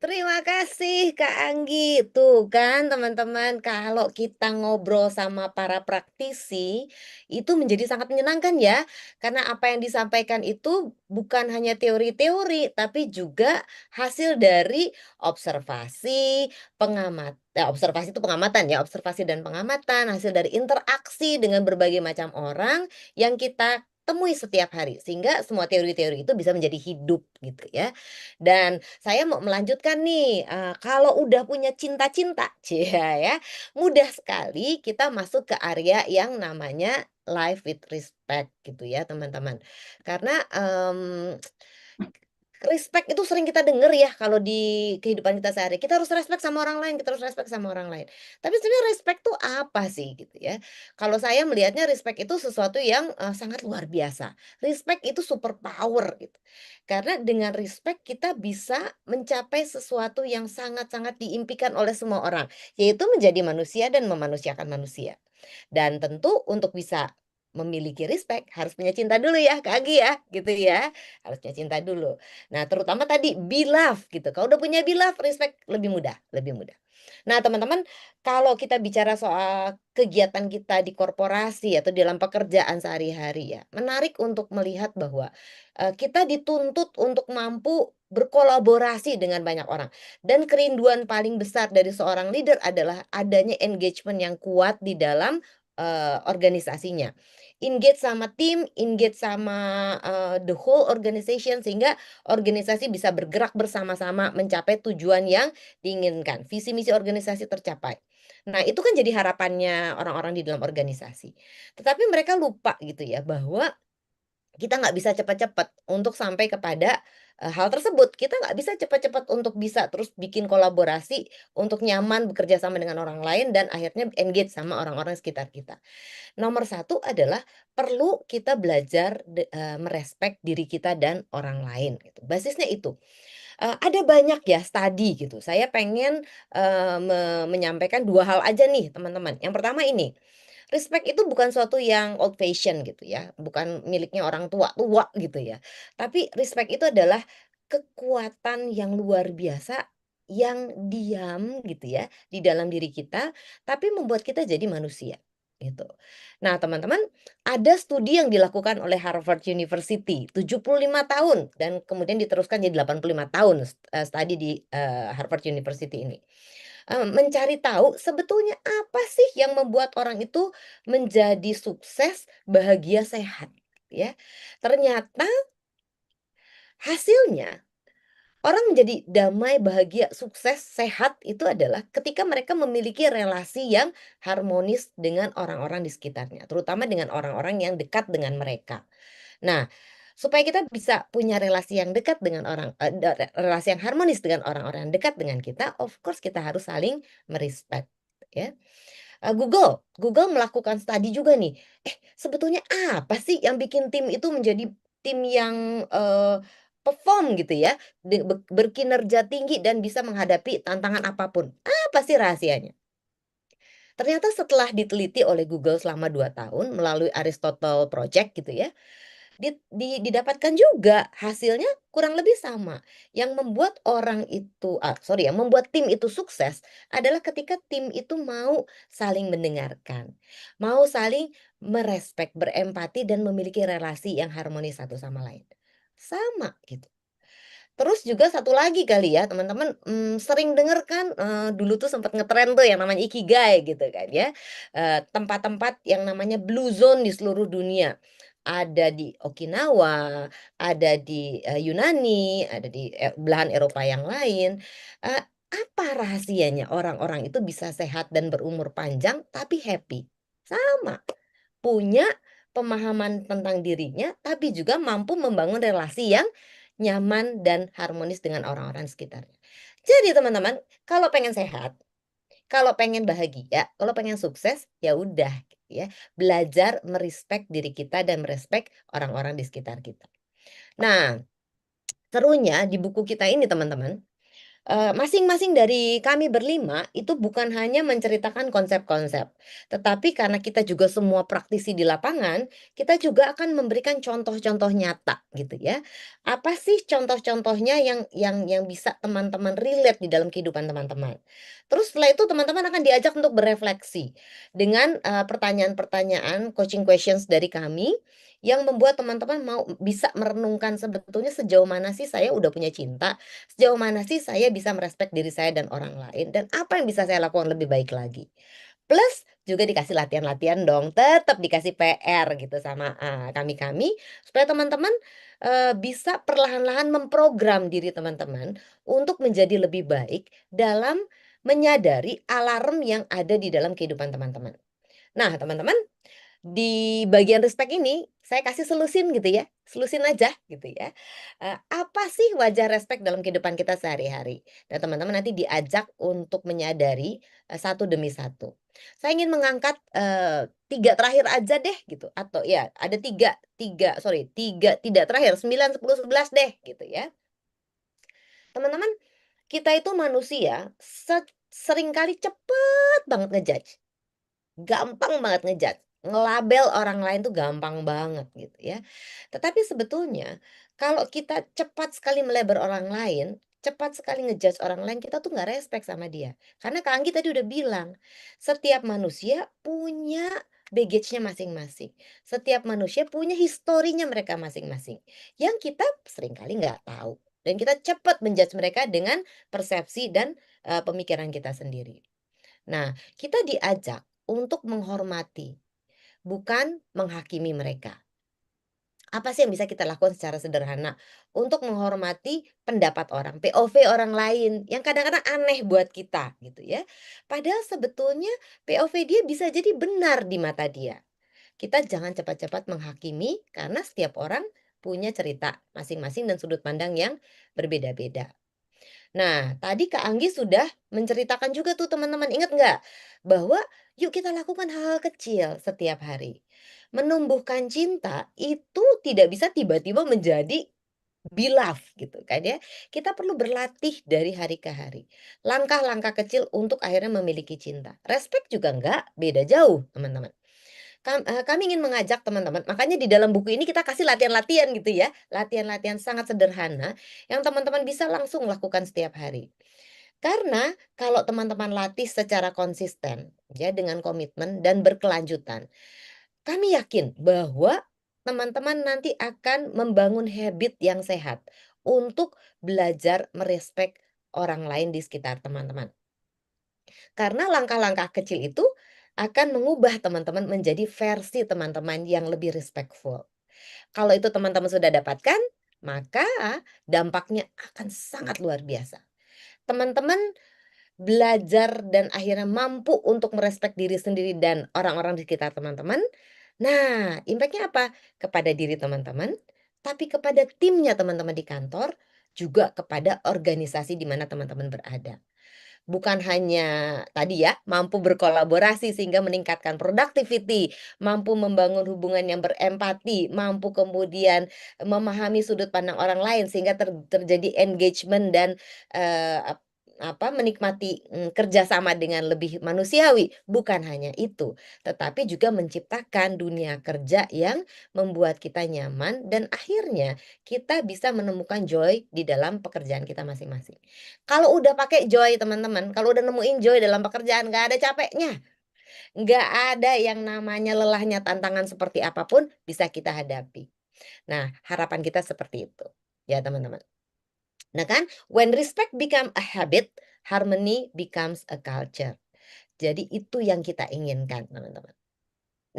Terima kasih Kak Anggi. Tuh kan teman-teman, kalau kita ngobrol sama para praktisi, itu menjadi sangat menyenangkan ya. Karena apa yang disampaikan itu bukan hanya teori-teori, tapi juga hasil dari observasi, observasi itu pengamatan ya, observasi dan pengamatan, hasil dari interaksi dengan berbagai macam orang yang kita temui setiap hari. Sehingga semua teori-teori itu bisa menjadi hidup gitu ya. Dan saya mau melanjutkan nih, kalau udah punya cinta-cinta, cia ya, mudah sekali kita masuk ke area yang namanya life with respect gitu ya teman-teman. Karena, respect itu sering kita dengar ya kalau di kehidupan kita sehari. Kita harus respect sama orang lain, kita harus respect sama orang lain. Tapi sebenarnya respect tuh apa sih gitu ya. Kalau saya melihatnya respect itu sesuatu yang, sangat luar biasa. Respect itu super power gitu. Karena dengan respect kita bisa mencapai sesuatu yang sangat-sangat diimpikan oleh semua orang, yaitu menjadi manusia dan memanusiakan manusia. Dan tentu untuk bisa memiliki respect harus punya cinta dulu ya Kak Agi ya, gitu ya. Harus punya cinta dulu. Nah, terutama tadi be love gitu. Kalau udah punya be love, respect lebih mudah, lebih mudah. Nah, teman-teman, kalau kita bicara soal kegiatan kita di korporasi atau dalam pekerjaan sehari-hari ya, menarik untuk melihat bahwa kita dituntut untuk mampu berkolaborasi dengan banyak orang. Dan kerinduan paling besar dari seorang leader adalah adanya engagement yang kuat di dalam organisasinya. Engage sama tim, engage sama the whole organization sehingga organisasi bisa bergerak bersama-sama mencapai tujuan yang diinginkan, visi misi organisasi tercapai. Nah, itu kan jadi harapannya orang-orang di dalam organisasi. Tetapi mereka lupa gitu ya bahwa Kita nggak bisa cepat-cepat untuk sampai kepada hal tersebut. Kita nggak bisa cepat-cepat untuk bisa terus bikin kolaborasi untuk nyaman bekerja sama dengan orang lain dan akhirnya engage sama orang-orang sekitar kita. Nomor satu adalah perlu kita belajar merespek diri kita dan orang lain gitu. Basisnya itu. Ada banyak ya studi gitu. Saya pengen menyampaikan 2 hal aja nih teman-teman. Yang pertama ini, respect itu bukan suatu yang old fashion gitu ya, bukan miliknya orang tua-tua gitu ya. Tapi respect itu adalah kekuatan yang luar biasa yang diam gitu ya di dalam diri kita, tapi membuat kita jadi manusia gitu. Nah, teman-teman, ada studi yang dilakukan oleh Harvard University 75 tahun dan kemudian diteruskan jadi 85 tahun studi di Harvard University ini. Mencari tahu sebetulnya apa sih yang membuat orang itu menjadi sukses, bahagia, sehat ya. Ternyata hasilnya orang menjadi damai, bahagia, sukses, sehat itu adalah ketika mereka memiliki relasi yang harmonis dengan orang-orang di sekitarnya, terutama dengan orang-orang yang dekat dengan mereka. Nah, supaya kita bisa punya relasi yang dekat dengan relasi yang harmonis dengan orang-orang yang dekat dengan kita, of course kita harus saling merespek ya. Google melakukan studi juga nih. Sebetulnya apa sih yang bikin tim itu menjadi tim yang perform gitu ya, berkinerja tinggi dan bisa menghadapi tantangan apapun. Apa sih rahasianya? Ternyata setelah diteliti oleh Google selama 2 tahun melalui Aristotle Project gitu ya, didapatkan juga hasilnya kurang lebih sama. Yang membuat yang membuat tim itu sukses adalah ketika tim itu mau saling mendengarkan, mau saling merespek, berempati dan memiliki relasi yang harmonis satu sama lain. Sama gitu. Terus juga satu lagi kali ya teman-teman, sering denger kan, dulu tuh sempat ngetren tuh yang namanya ikigai gitu kan ya, tempat-tempat yang namanya blue zone di seluruh dunia. Ada di Okinawa, ada di, Yunani, ada di, belahan Eropa yang lain. Apa rahasianya orang-orang itu bisa sehat dan berumur panjang tapi happy? Sama, punya pemahaman tentang dirinya, tapi juga mampu membangun relasi yang nyaman dan harmonis dengan orang-orang sekitarnya. Jadi teman-teman, kalau pengen sehat, kalau pengen bahagia, kalau pengen sukses, ya udah gitu ya. Belajar merespek diri kita dan merespek orang-orang di sekitar kita. Nah, serunya di buku kita ini teman-teman, masing-masing dari kami berlima itu bukan hanya menceritakan konsep-konsep, tetapi karena kita juga semua praktisi di lapangan, kita juga akan memberikan contoh-contoh nyata gitu ya. Apa sih contoh-contohnya yang bisa teman-teman relate di dalam kehidupan teman-teman. Terus setelah itu teman-teman akan diajak untuk berefleksi dengan pertanyaan-pertanyaan coaching questions dari kami yang membuat teman-teman mau bisa merenungkan sebetulnya sejauh mana sih saya udah punya cinta. Sejauh mana sih saya bisa merespek diri saya dan orang lain, dan apa yang bisa saya lakukan lebih baik lagi. Plus juga dikasih latihan-latihan dong, tetap dikasih PR gitu sama, kami-kami, supaya teman-teman, bisa perlahan-lahan memprogram diri teman-teman untuk menjadi lebih baik dalam menyadari alarm yang ada di dalam kehidupan teman-teman. Nah, teman-teman, di bagian respect ini, saya kasih selusin gitu ya, selusin aja gitu ya. Apa sih wajah respect dalam kehidupan kita sehari-hari? Dan teman-teman nanti diajak untuk menyadari, satu demi satu. Saya ingin mengangkat, 3 terakhir aja deh gitu, atau ya ada tiga tidak terakhir, 9, 10, 11 deh gitu ya. Teman-teman, kita itu manusia seringkali cepet banget ngejudge. Gampang banget ngejudge, ngelabel orang lain tuh gampang banget gitu ya. Tetapi sebetulnya kalau kita cepat sekali melabel orang lain, cepat sekali ngejudge orang lain, kita tuh nggak respect sama dia. Karena Kak Anggi tadi udah bilang, setiap manusia punya baggage-nya masing-masing. Setiap manusia punya historinya mereka masing-masing. Yang kita seringkali nggak tahu. Dan kita cepat menjudge mereka dengan persepsi dan pemikiran kita sendiri. Nah, kita diajak untuk menghormati, bukan menghakimi mereka. Apa sih yang bisa kita lakukan secara sederhana untuk menghormati pendapat orang, POV orang lain yang kadang-kadang aneh buat kita gitu ya. Padahal sebetulnya POV dia bisa jadi benar di mata dia. kita jangan cepat-cepat menghakimi karena setiap orang punya cerita masing-masing dan sudut pandang yang berbeda-beda. Nah, tadi Kak Anggi sudah menceritakan juga tuh teman-teman, ingat nggak? Bahwa yuk kita lakukan hal-hal kecil setiap hari. Menumbuhkan cinta itu tidak bisa tiba-tiba menjadi beloved gitu kan ya. Kita perlu berlatih dari hari ke hari. Langkah-langkah kecil untuk akhirnya memiliki cinta. Respect juga enggak beda jauh, teman-teman. Kami ingin mengajak teman-teman, makanya di dalam buku ini kita kasih latihan-latihan gitu ya. Latihan-latihan sangat sederhana yang teman-teman bisa langsung lakukan setiap hari. Karena kalau teman-teman latih secara konsisten ya dengan komitmen dan berkelanjutan, kami yakin bahwa teman-teman nanti akan membangun habit yang sehat untuk belajar merespek orang lain di sekitar teman-teman. Karena langkah-langkah kecil itu akan mengubah teman-teman menjadi versi teman-teman yang lebih respectful. Kalau itu teman-teman sudah dapatkan, maka dampaknya akan sangat luar biasa. Teman-teman belajar dan akhirnya mampu untuk merespek diri sendiri dan orang-orang di sekitar teman-teman. Nah, impact-nya apa? Kepada diri teman-teman, tapi kepada timnya teman-teman di kantor, juga kepada organisasi di mana teman-teman berada. Bukan hanya tadi ya, mampu berkolaborasi sehingga meningkatkan productivity, mampu membangun hubungan yang berempati, mampu kemudian memahami sudut pandang orang lain sehingga terjadi engagement dan menikmati kerjasama dengan lebih manusiawi. Bukan hanya itu, tetapi juga menciptakan dunia kerja yang membuat kita nyaman dan akhirnya kita bisa menemukan joy di dalam pekerjaan kita masing-masing. Kalau udah pakai joy teman-teman, kalau udah nemuin joy dalam pekerjaan, nggak ada capeknya. Nggak ada yang namanya lelahnya tantangan seperti apapun bisa kita hadapi. Nah, harapan kita seperti itu. Ya teman-teman. Nah kan, when respect become a habit, harmony becomes a culture. Jadi itu yang kita inginkan teman-teman.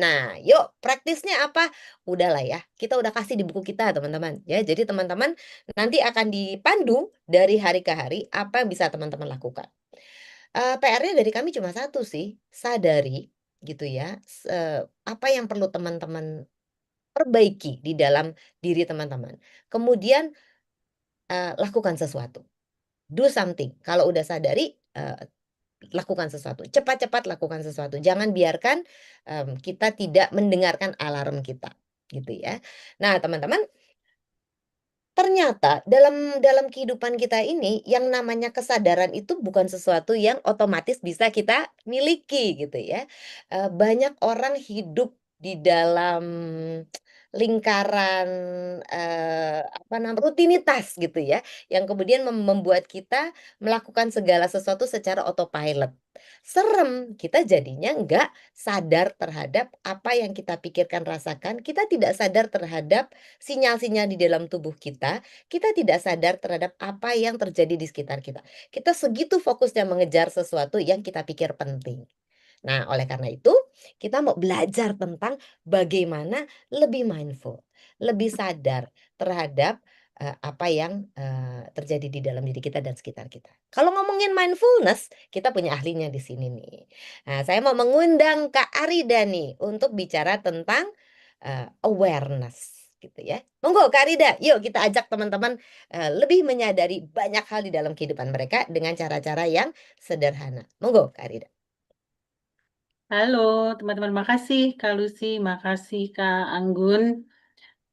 Nah, yuk praktisnya apa? Udahlah ya, kita udah kasih di buku kita teman-teman. Ya, jadi teman-teman nanti akan dipandu dari hari ke hari apa yang bisa teman-teman lakukan. PR-nya dari kami cuma satu sih, sadari gitu ya, apa yang perlu teman-teman perbaiki di dalam diri teman-teman. Kemudian lakukan sesuatu, do something. Kalau udah sadari, lakukan sesuatu, cepat-cepat lakukan sesuatu. Jangan biarkan kita tidak mendengarkan alarm kita, gitu ya. Nah, teman-teman, ternyata dalam kehidupan kita ini yang namanya kesadaran itu bukan sesuatu yang otomatis bisa kita miliki gitu ya. Banyak orang hidup di dalam lingkaran rutinitas gitu ya, yang kemudian membuat kita melakukan segala sesuatu secara autopilot. Serem, kita jadinya nggak sadar terhadap apa yang kita pikirkan, rasakan, kita tidak sadar terhadap sinyal-sinyal di dalam tubuh kita tidak sadar terhadap apa yang terjadi di sekitar kita. Kita segitu fokusnya mengejar sesuatu yang kita pikir penting. Nah, oleh karena itu, kita mau belajar tentang bagaimana lebih mindful, lebih sadar terhadap apa yang terjadi di dalam diri kita dan sekitar kita. Kalau ngomongin mindfulness, kita punya ahlinya di sini nih. Nah, saya mau mengundang Kak Arida nih untuk bicara tentang awareness gitu ya. Monggo Kak Arida, yuk kita ajak teman-teman lebih menyadari banyak hal di dalam kehidupan mereka dengan cara-cara yang sederhana. Monggo Kak Arida. Halo teman-teman, makasih Kak Lucy, makasih Kak Anggun.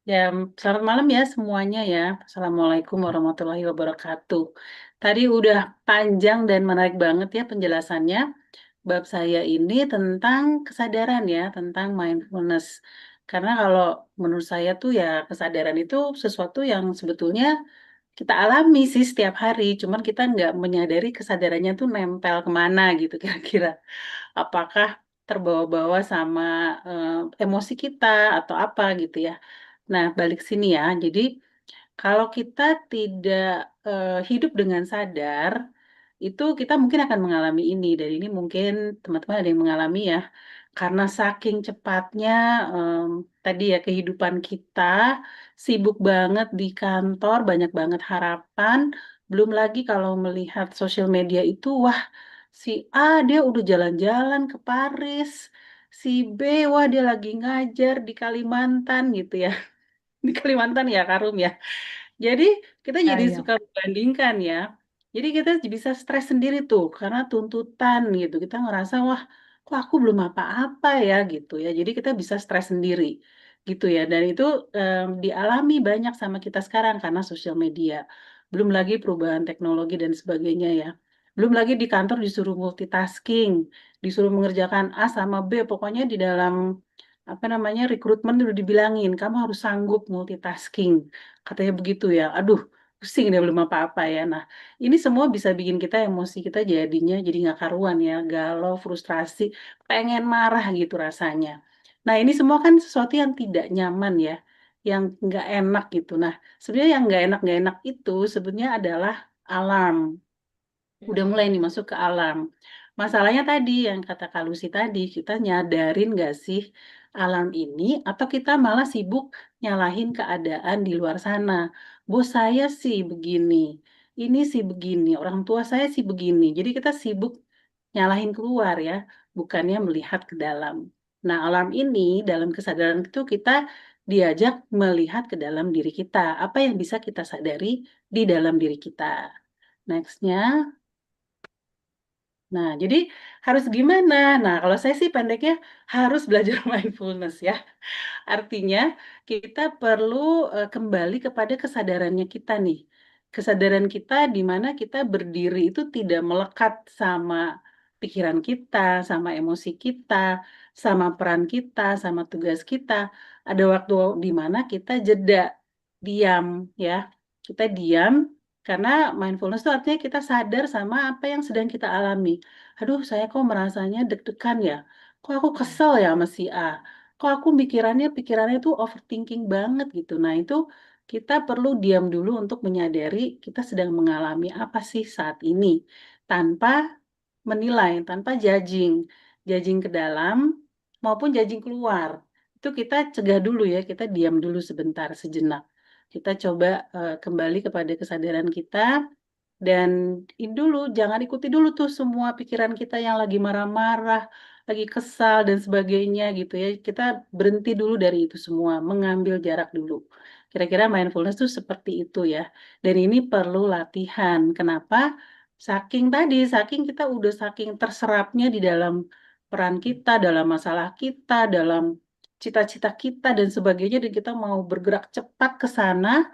Ya, selamat malam ya semuanya ya. Assalamualaikum warahmatullahi wabarakatuh. Tadi udah panjang dan menarik banget ya penjelasannya. Bab saya ini tentang kesadaran ya, tentang mindfulness. Karena kalau menurut saya tuh ya kesadaran itu sesuatu yang sebetulnya kita alami sih setiap hari. Cuman kita nggak menyadari kesadarannya tuh nempel kemana gitu kira-kira. Apakah terbawa-bawa sama emosi kita atau apa gitu ya. Nah, balik sini ya. Jadi, kalau kita tidak hidup dengan sadar, itu kita mungkin akan mengalami ini. Dan ini mungkin teman-teman ada yang mengalami ya. Karena saking cepatnya tadi ya kehidupan kita, sibuk banget di kantor, banyak banget harapan. Belum lagi kalau melihat sosial media itu, wah si A dia udah jalan-jalan ke Paris, si B, wah dia lagi ngajar di Kalimantan gitu ya. Di Kalimantan ya, Karum ya. Jadi kita Ya, jadi ya. suka membandingkan ya. Jadi kita bisa stres sendiri tuh karena tuntutan gitu. Kita ngerasa wah kok aku belum apa-apa ya gitu ya. Jadi kita bisa stres sendiri gitu ya. Dan itu dialami banyak sama kita sekarang karena sosial media. Belum lagi perubahan teknologi dan sebagainya ya. Belum lagi di kantor disuruh multitasking, disuruh mengerjakan A sama B. Pokoknya di dalam apa namanya rekrutmen udah dibilangin kamu harus sanggup multitasking katanya begitu ya. Aduh, pusing deh belum apa-apa ya. Nah, ini semua bisa bikin kita emosi kita jadinya jadi nggak karuan ya, galau, frustrasi, pengen marah gitu rasanya. Nah, ini semua kan sesuatu yang tidak nyaman ya, yang nggak enak gitu. Nah, sebenarnya yang nggak enak itu sebenarnya adalah alarm. Udah mulai nih masuk ke alam. Masalahnya tadi yang kata Kak Lucy tadi, kita nyadarin nggak sih alam ini atau kita malah sibuk nyalahin keadaan di luar sana. Bos saya sih begini, ini sih begini, orang tua saya sih begini. Jadi kita sibuk nyalahin keluar ya, bukannya melihat ke dalam. Nah, alam ini dalam kesadaran itu kita diajak melihat ke dalam diri kita. Apa yang bisa kita sadari di dalam diri kita. Nextnya. Nah, jadi harus gimana? Nah, kalau saya sih pendeknya harus belajar mindfulness ya. Artinya kita perlu kembali kepada kesadarannya kita nih. Kesadaran kita di mana kita berdiri itu tidak melekat sama pikiran kita, sama emosi kita, sama peran kita, sama tugas kita. Ada waktu di mana kita jeda, diam ya. Kita diam karena mindfulness itu artinya kita sadar sama apa yang sedang kita alami. Aduh, saya kok merasanya deg-degan ya. Kok aku kesel ya sama si A. Kok aku pikirannya tuh overthinking banget gitu. Nah, itu kita perlu diam dulu untuk menyadari kita sedang mengalami apa sih saat ini tanpa menilai, tanpa judging. Judging ke dalam maupun judging keluar. Itu kita cegah dulu ya, kita diam dulu sebentar, sejenak. Kita coba kembali kepada kesadaran kita dan ini dulu, jangan ikuti dulu tuh semua pikiran kita yang lagi marah-marah, lagi kesal dan sebagainya gitu ya. Kita berhenti dulu dari itu semua, mengambil jarak dulu. Kira-kira mindfulness tuh seperti itu ya. Dan ini perlu latihan. Kenapa? Saking kita udah saking terserapnya di dalam peran kita, dalam masalah kita, dalam cita-cita kita dan sebagainya, dan kita mau bergerak cepat ke sana,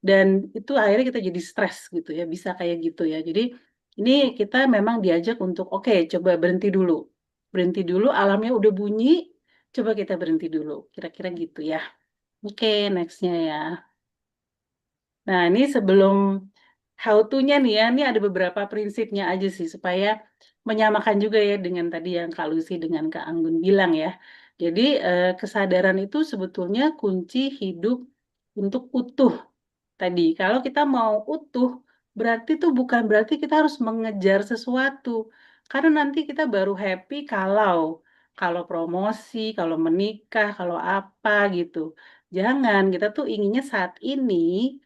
dan itu akhirnya kita jadi stres gitu ya, bisa kayak gitu ya. Jadi ini kita memang diajak untuk oke, coba berhenti dulu. Berhenti dulu, alamnya udah bunyi, coba kita berhenti dulu. Kira-kira gitu ya. Oke, nextnya ya. Nah, ini sebelum how to-nya nih ya, ini ada beberapa prinsipnya aja sih supaya menyamakan juga ya dengan tadi yang Kak Lucy dengan Kak Anggun bilang ya. Jadi kesadaran itu sebetulnya kunci hidup untuk utuh. Tadi, kalau kita mau utuh, berarti tuh bukan berarti kita harus mengejar sesuatu. Karena nanti kita baru happy kalau promosi, kalau menikah, kalau apa gitu. Jangan, kita tuh inginnya saat ini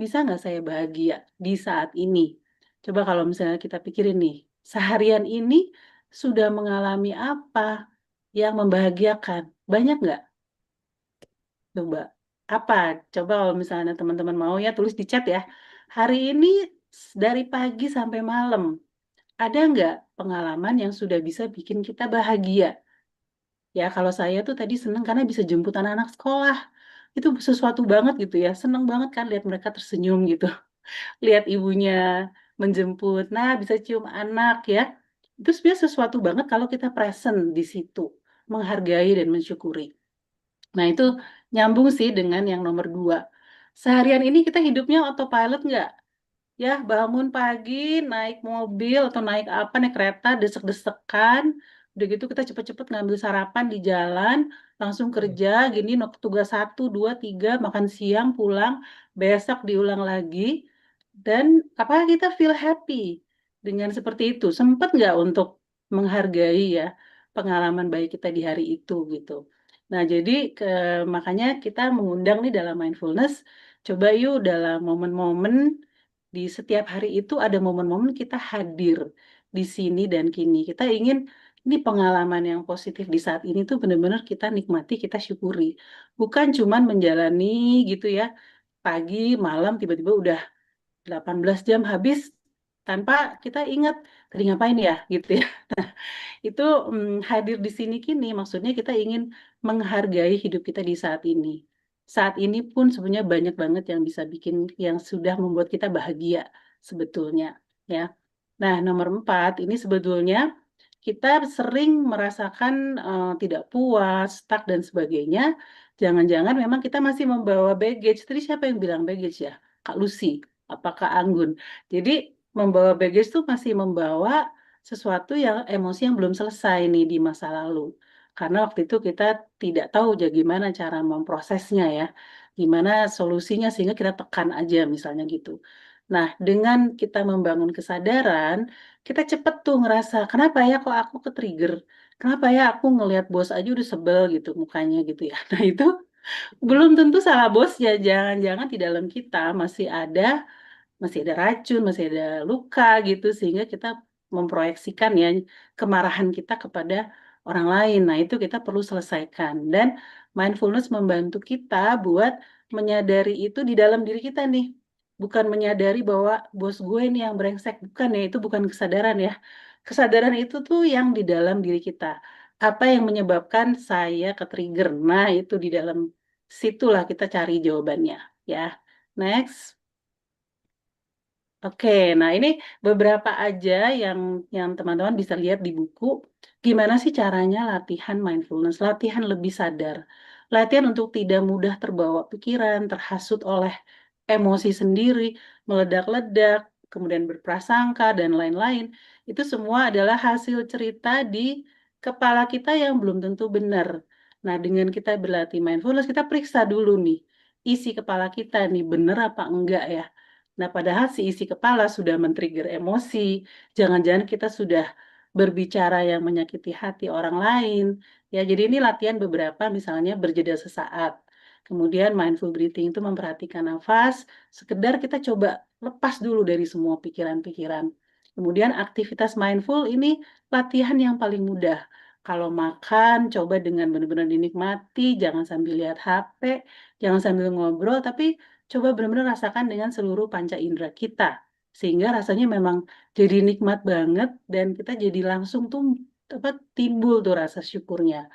bisa nggak saya bahagia di saat ini? Coba kalau misalnya kita pikirin nih, seharian ini sudah mengalami apa yang membahagiakan? Banyak nggak? Coba apa? Coba kalau misalnya teman-teman mau ya tulis di chat ya. Hari ini dari pagi sampai malam ada nggak pengalaman yang sudah bisa bikin kita bahagia? Ya kalau saya tuh tadi seneng karena bisa jemput anak-anak sekolah. Itu sesuatu banget gitu ya. Seneng banget kan lihat mereka tersenyum gitu. Lihat ibunya menjemput. Nah bisa cium anak ya. Itu sebenarnya sesuatu banget kalau kita present di situ. Menghargai dan mensyukuri. Nah, itu nyambung sih dengan yang nomor dua. Seharian ini kita hidupnya autopilot nggak? Ya, bangun pagi, naik mobil atau naik apa, naik kereta, desek-desekan. Udah gitu kita cepet-cepet ngambil sarapan di jalan, langsung kerja, gini, tugas 1, 2, 3, makan siang, pulang, besok diulang lagi. Dan apakah kita feel happy dengan seperti itu? Sempat nggak untuk menghargai ya pengalaman baik kita di hari itu gitu. Nah, jadi makanya kita mengundang nih dalam mindfulness, coba yuk dalam momen-momen di setiap hari itu ada momen-momen kita hadir di sini dan kini. Kita ingin Ini pengalaman yang positif di saat ini tuh benar-benar kita nikmati, kita syukuri. Bukan cuman menjalani gitu ya, pagi, malam, tiba-tiba udah 18 jam habis tanpa kita ingat tadi ngapain ya gitu ya. Itu hadir di sini kini maksudnya kita ingin menghargai hidup kita di saat ini. Saat ini pun sebenarnya banyak banget yang bisa bikin yang sudah membuat kita bahagia sebetulnya ya. Nah, nomor 4 ini sebetulnya kita sering merasakan tidak puas, stuck dan sebagainya. Jangan-jangan memang kita masih membawa baggage. Tadi siapa yang bilang baggage ya? Kak Lucy, apakah Anggun? Jadi membawa baggage itu masih membawa sesuatu yang emosi yang belum selesai nih di masa lalu. Karena waktu itu kita tidak tahu gimana cara memprosesnya ya, gimana solusinya sehingga kita tekan aja misalnya gitu. Nah, dengan kita membangun kesadaran, kita cepet tuh ngerasa, kenapa ya kok aku ke-trigger? Kenapa ya aku ngelihat bos aja udah sebel gitu mukanya gitu ya. Nah, itu belum tentu salah bosnya, jangan-jangan di dalam kita masih ada racun, masih ada luka gitu sehingga kita memproyeksikan ya kemarahan kita kepada orang lain. Nah, itu kita perlu selesaikan dan mindfulness membantu kita buat menyadari itu di dalam diri kita nih. Bukan menyadari bahwa bos gue nih yang brengsek, bukan ya, itu bukan kesadaran ya. Kesadaran itu tuh yang di dalam diri kita. Apa yang menyebabkan saya ke-trigger? Nah, itu di dalam situlah kita cari jawabannya ya. Next. Oke, nah ini beberapa aja yang teman-teman bisa lihat di buku. Gimana sih caranya latihan mindfulness, latihan lebih sadar, latihan untuk tidak mudah terbawa pikiran, terhasut oleh emosi sendiri, meledak-ledak, kemudian berprasangka dan lain-lain. Itu semua adalah hasil cerita di kepala kita yang belum tentu benar. Nah, dengan kita berlatih mindfulness, kita periksa dulu nih, isi kepala kita nih benar apa enggak ya. Nah, padahal si isi kepala sudah men-trigger emosi, jangan-jangan kita sudah berbicara yang menyakiti hati orang lain. Ya, jadi ini latihan beberapa, misalnya berjeda sesaat. Kemudian mindful breathing itu memperhatikan nafas, sekedar kita coba lepas dulu dari semua pikiran-pikiran. Kemudian aktivitas mindful ini latihan yang paling mudah. Kalau makan, coba dengan benar-benar dinikmati, jangan sambil lihat HP, jangan sambil ngobrol, tapi coba benar-benar rasakan dengan seluruh panca indera kita. Sehingga rasanya memang jadi nikmat banget dan kita jadi langsung tuh timbul tuh rasa syukurnya.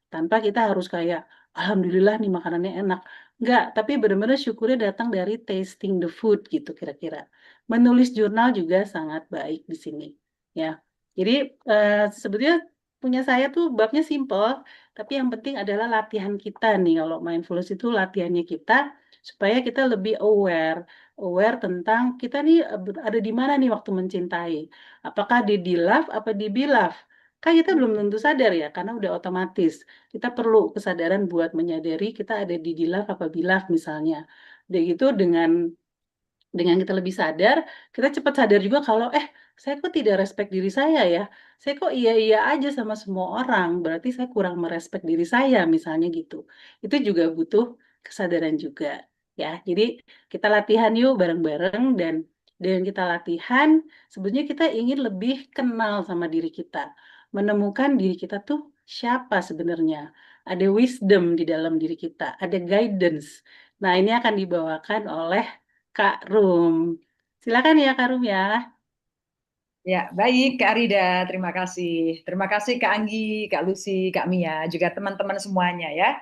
Tanpa kita harus kayak, alhamdulillah nih makanannya enak. Enggak, tapi benar-benar syukurnya datang dari tasting the food gitu kira-kira. Menulis jurnal juga sangat baik di sini. Ya, jadi sebetulnya punya saya tuh babnya simple, tapi yang penting adalah latihan kita nih. Kalau mindfulness itu latihannya kita supaya kita lebih aware tentang kita nih ada di mana nih waktu mencintai. Apakah di love apa di be love? Kan kita belum tentu sadar ya, karena udah otomatis. Kita perlu kesadaran buat menyadari kita ada di love apa be love misalnya. Dan itu dengan kita lebih sadar, kita cepat sadar juga kalau, saya kok tidak respect diri saya ya, saya kok iya-iya aja sama semua orang, berarti saya kurang merespek diri saya, misalnya gitu. Itu juga butuh kesadaran juga, ya. Jadi kita latihan yuk bareng-bareng dan dengan kita latihan, sebenarnya kita ingin lebih kenal sama diri kita, menemukan diri kita tuh siapa sebenarnya. Ada wisdom di dalam diri kita, ada guidance. Nah, ini akan dibawakan oleh Kak Rum. Silakan ya Kak Rum ya. Ya, baik Kak Rida, terima kasih. Terima kasih Kak Anggi, Kak Lucy, Kak Mia, juga teman-teman semuanya ya.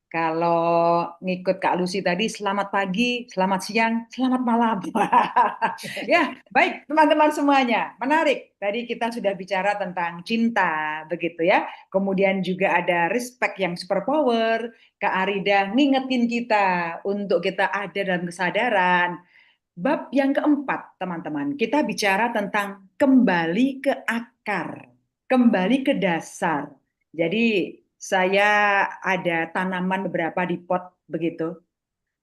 Kalau ngikut Kak Lucy tadi, selamat pagi, selamat siang, selamat malam. Ya, baik teman-teman semuanya. Menarik. Tadi kita sudah bicara tentang cinta, begitu ya. Kemudian juga ada respect yang superpower. Kak Arida ngingetin kita untuk kita ada dalam kesadaran. Bab yang keempat, teman-teman, kita bicara tentang kembali ke akar, kembali ke dasar. Jadi saya ada tanaman beberapa di pot begitu,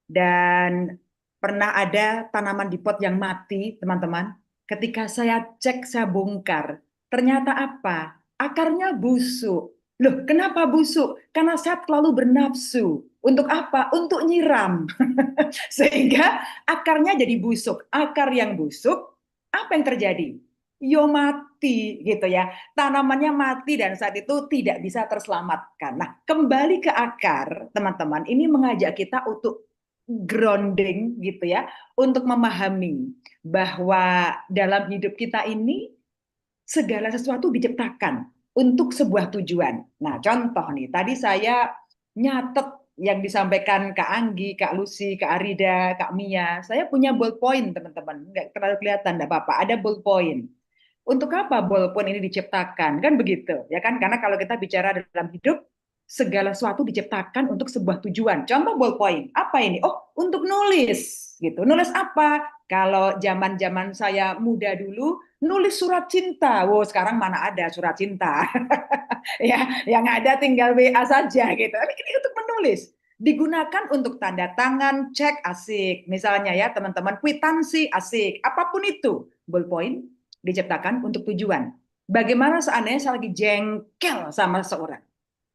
dan pernah ada tanaman di pot yang mati, teman-teman. Ketika saya cek, saya bongkar, ternyata apa? Akarnya busuk. Loh, kenapa busuk? Karena saya terlalu bernafsu. Untuk apa? Untuk nyiram. Sehingga akarnya jadi busuk. Akar yang busuk, apa yang terjadi? yo mati gitu ya. Tanamannya mati dan saat itu tidak bisa terselamatkan. Nah, kembali ke akar, teman-teman, ini mengajak kita untuk grounding gitu ya, untuk memahami bahwa dalam hidup kita ini segala sesuatu diciptakan untuk sebuah tujuan. Nah, contoh nih, tadi saya nyatet yang disampaikan Kak Anggi, Kak Lucy, Kak Arida, Kak Mia. Saya punya ballpoint, teman-teman. Nggak terlalu kelihatan, nggak apa-apa. Ada ballpoint. Untuk apa ballpoint ini diciptakan? Kan begitu, ya kan? Karena kalau kita bicara dalam hidup, segala sesuatu diciptakan untuk sebuah tujuan. Contoh ballpoint, apa ini? Oh, untuk nulis, gitu. Nulis apa? Kalau zaman-zaman saya muda dulu, nulis surat cinta. Wow, sekarang mana ada surat cinta? Ya, yang ada tinggal WA saja gitu. Tapi ini untuk menulis. Digunakan untuk tanda tangan, cek asik. Misalnya ya, teman-teman, kwitansi asik. Apapun itu, ballpoint diciptakan untuk tujuan. Bagaimana seandainya saya lagi jengkel sama seorang,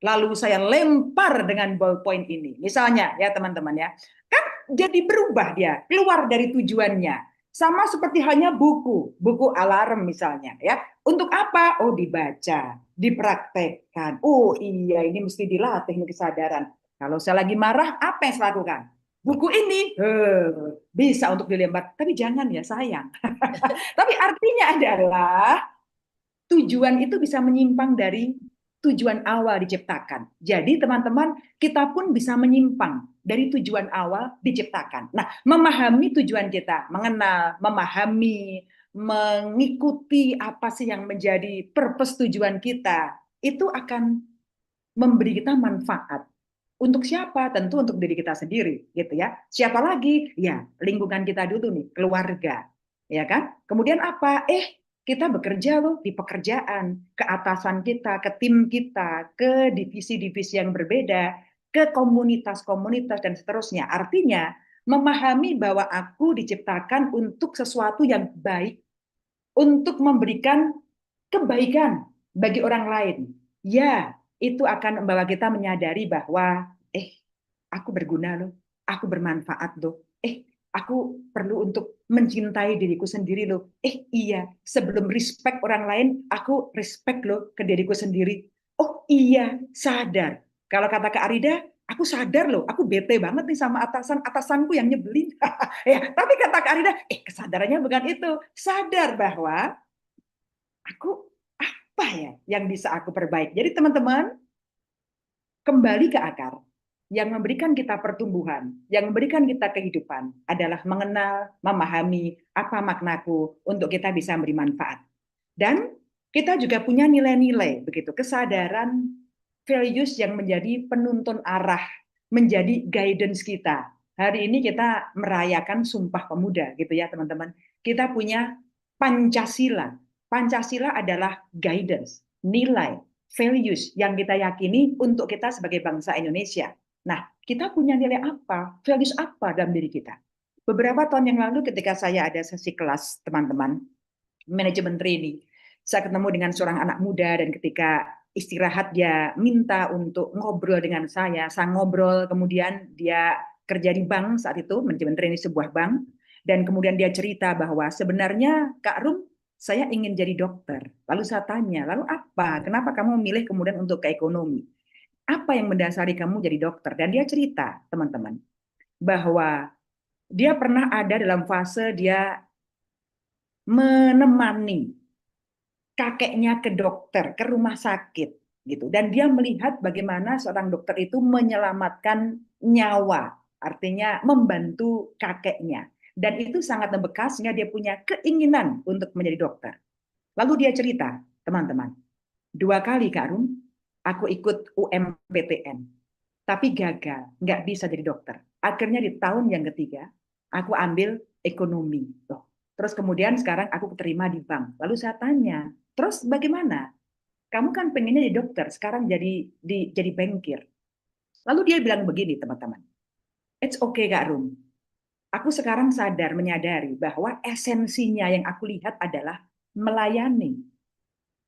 lalu saya lempar dengan ballpoint ini, misalnya ya teman-teman ya, kan jadi berubah dia, keluar dari tujuannya. Sama seperti hanya buku alarm misalnya ya. Untuk apa? Oh, dibaca, dipraktekkan. Oh iya, ini mesti dilatih nih kesadaran. Kalau saya lagi marah, apa yang saya lakukan? Buku ini bisa untuk dilempar, tapi jangan ya, sayang. Tapi artinya adalah tujuan itu bisa menyimpang dari tujuan awal diciptakan. Jadi teman-teman, kita pun bisa menyimpang dari tujuan awal diciptakan. Nah, memahami tujuan kita, mengenal, memahami, mengikuti apa sih yang menjadi purpose tujuan kita, itu akan memberi kita manfaat. Untuk siapa? Tentu untuk diri kita sendiri, gitu ya. Siapa lagi? Ya, lingkungan kita dulu nih, keluarga. Ya kan? Kemudian apa? Kita bekerja loh di pekerjaan, ke atasan kita, ke tim kita, ke divisi-divisi yang berbeda, ke komunitas-komunitas dan seterusnya. Artinya, memahami bahwa aku diciptakan untuk sesuatu yang baik, untuk memberikan kebaikan bagi orang lain. Ya, itu akan membawa kita menyadari bahwa aku berguna loh, aku bermanfaat loh. Aku perlu untuk mencintai diriku sendiri loh. Iya, sebelum respect orang lain, aku respect loh ke diriku sendiri. Oh iya, sadar. Kalau kata Kak Arida, aku sadar loh, aku bete banget nih sama atasanku yang nyebelin. Ya, tapi kata Kak Arida, kesadarannya bukan itu. Sadar bahwa aku apa ya yang bisa aku perbaiki. Jadi teman-teman, kembali ke akar. Yang memberikan kita pertumbuhan, yang memberikan kita kehidupan adalah mengenal, memahami apa maknaku untuk kita bisa beri manfaat. Dan kita juga punya nilai-nilai, begitu, kesadaran, values yang menjadi penuntun arah, menjadi guidance kita. Hari ini kita merayakan Sumpah Pemuda, gitu ya teman-teman. Kita punya Pancasila. Pancasila adalah guidance, nilai, values yang kita yakini untuk kita sebagai bangsa Indonesia. Nah, kita punya nilai apa, values apa dalam diri kita? Beberapa tahun yang lalu ketika saya ada sesi kelas teman-teman, manajemen training, saya ketemu dengan seorang anak muda dan ketika istirahat dia minta untuk ngobrol dengan saya ngobrol, kemudian dia kerja di bank saat itu, manajemen training sebuah bank, dan kemudian dia cerita bahwa sebenarnya Kak Rum, saya ingin jadi dokter. Lalu saya tanya, lalu apa? Kenapa kamu memilih kemudian untuk ke ekonomi? Apa yang mendasari kamu jadi dokter? Dan dia cerita, teman-teman, bahwa dia pernah ada dalam fase dia menemani kakeknya ke dokter, ke rumah sakit, gitu. Dan dia melihat bagaimana seorang dokter itu menyelamatkan nyawa, artinya membantu kakeknya. Dan itu sangat membekas sehingga dia punya keinginan untuk menjadi dokter. Lalu dia cerita, teman-teman, 2 kali Kak Rum, aku ikut UMPTN, tapi gagal, nggak bisa jadi dokter. Akhirnya di tahun yang ketiga, aku ambil ekonomi. Terus kemudian sekarang aku terima di bank. Lalu saya tanya, terus bagaimana? Kamu kan pengennya jadi dokter, sekarang jadi bankir. Lalu dia bilang begini, teman-teman. It's okay Kak Rum. Aku sekarang menyadari bahwa esensinya yang aku lihat adalah melayani.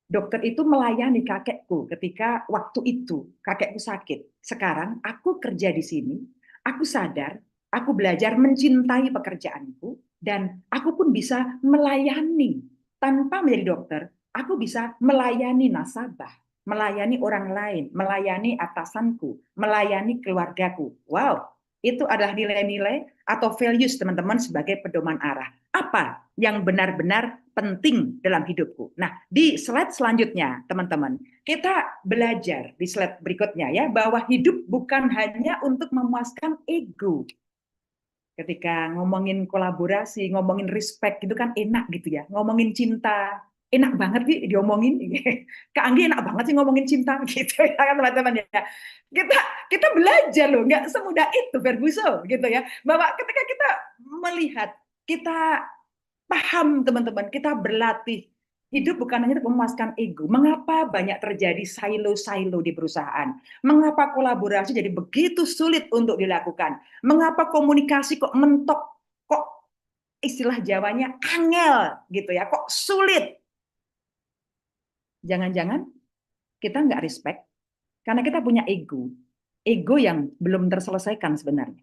Dokter itu melayani kakekku ketika waktu itu kakekku sakit. Sekarang aku kerja di sini, aku sadar, aku belajar mencintai pekerjaanku, dan aku pun bisa melayani tanpa menjadi dokter, aku bisa melayani nasabah, melayani orang lain, melayani atasanku, melayani keluargaku. Wow, itu adalah nilai-nilai atau values teman-teman sebagai pedoman arah. Apa yang benar-benar penting dalam hidupku? Nah, di slide selanjutnya, teman-teman, kita belajar di slide berikutnya ya, bahwa hidup bukan hanya untuk memuaskan ego. Ketika ngomongin kolaborasi, ngomongin respect gitu kan enak gitu ya. Ngomongin cinta, enak banget nih diomongin. Kak Anggi enak banget sih ngomongin cinta gitu ya kan teman-teman ya. Kita kita belajar loh, nggak semudah itu Ferguson gitu ya. Bahwa ketika kita melihat, kita paham teman-teman, kita berlatih. Hidup bukan hanya untuk memuaskan ego. Mengapa banyak terjadi silo-silo di perusahaan? Mengapa kolaborasi jadi begitu sulit untuk dilakukan? Mengapa komunikasi kok mentok, kok istilah Jawanya angel gitu ya, kok sulit? Jangan-jangan kita nggak respect karena kita punya ego yang belum terselesaikan sebenarnya.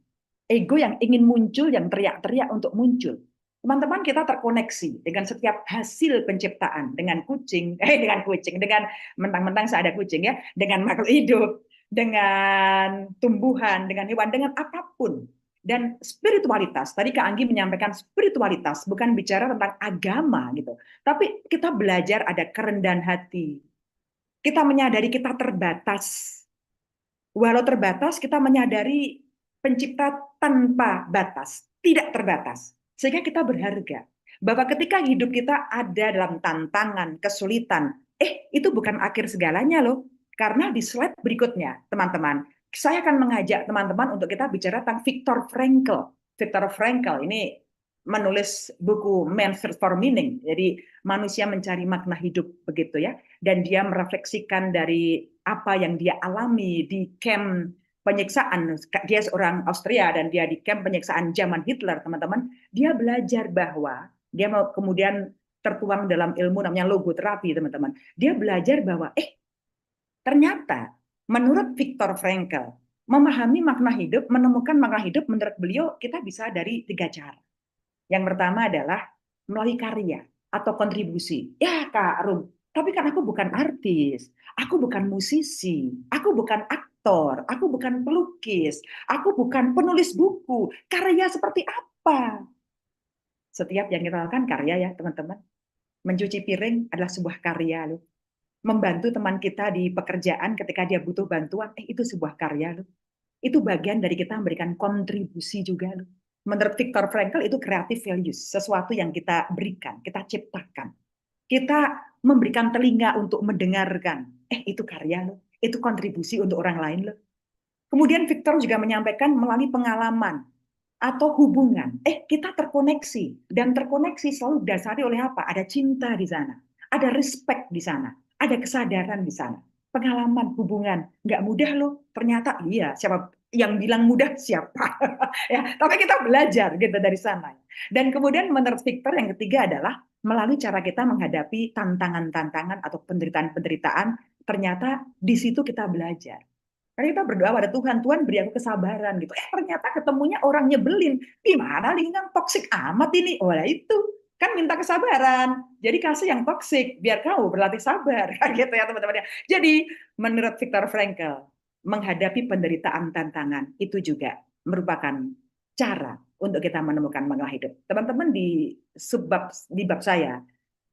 Ego yang ingin muncul, yang teriak-teriak untuk muncul. Teman-teman, kita terkoneksi dengan setiap hasil penciptaan, dengan dengan mentang-mentang saya ada kucing ya, dengan makhluk hidup, dengan tumbuhan, dengan hewan, dengan apapun. Dan spiritualitas, tadi Kak Anggi menyampaikan spiritualitas, bukan bicara tentang agama gitu, tapi kita belajar ada kerendahan hati. Kita menyadari kita terbatas. Walau terbatas, kita menyadari pencipta tanpa batas, tidak terbatas. Sehingga kita berharga. Bahwa ketika hidup kita ada dalam tantangan, kesulitan, itu bukan akhir segalanya loh. Karena di slide berikutnya, teman-teman, saya akan mengajak teman-teman untuk kita bicara tentang Viktor Frankl. Viktor Frankl ini menulis buku Man Search for Meaning. Jadi manusia mencari makna hidup begitu ya. Dan dia merefleksikan dari apa yang dia alami di camp penyiksaan. Dia seorang Austria dan dia di camp penyiksaan zaman Hitler, teman-teman. Dia belajar bahwa dia mau kemudian tertuang dalam ilmu namanya logoterapi, teman-teman. Dia belajar bahwa ternyata menurut Viktor Frankl, memahami makna hidup, menemukan makna hidup menurut beliau kita bisa dari 3 cara. Yang pertama adalah melalui karya atau kontribusi. Ya Kak Rum, tapi kan aku bukan artis, aku bukan musisi, aku bukan aktor, aku bukan pelukis, aku bukan penulis buku. Karya seperti apa? Setiap yang kita lakukan karya ya teman-teman. Mencuci piring adalah sebuah karya loh. Membantu teman kita di pekerjaan ketika dia butuh bantuan, itu sebuah karya loh. Itu bagian dari kita memberikan kontribusi juga loh. Menurut Viktor Frankl itu creative values, sesuatu yang kita berikan, kita ciptakan. Kita memberikan telinga untuk mendengarkan. Itu karya loh. Itu kontribusi untuk orang lain loh. Kemudian Viktor juga menyampaikan melalui pengalaman atau hubungan. Kita terkoneksi. Dan terkoneksi selalu didasari oleh apa? Ada cinta di sana. Ada respect di sana. Ada kesadaran di sana. Pengalaman, hubungan. Nggak mudah loh. Ternyata iya, siapa yang bilang mudah siapa? Ya, tapi kita belajar gitu dari sana. Dan kemudian menurut Viktor yang ketiga adalah melalui cara kita menghadapi tantangan-tantangan atau penderitaan-penderitaan, ternyata di situ kita belajar. Karena kita berdoa pada Tuhan, Tuhan beri aku kesabaran gitu. Ternyata ketemunya orang nyebelin. Gimana lingkungan toksik amat ini? Oh, itu kan minta kesabaran. Jadi kasih yang toksik biar kamu berlatih sabar. Gitu ya teman-teman. Jadi menurut Viktor Frankl, menghadapi penderitaan tantangan itu juga merupakan cara untuk kita menemukan makna hidup. Teman-teman di bab saya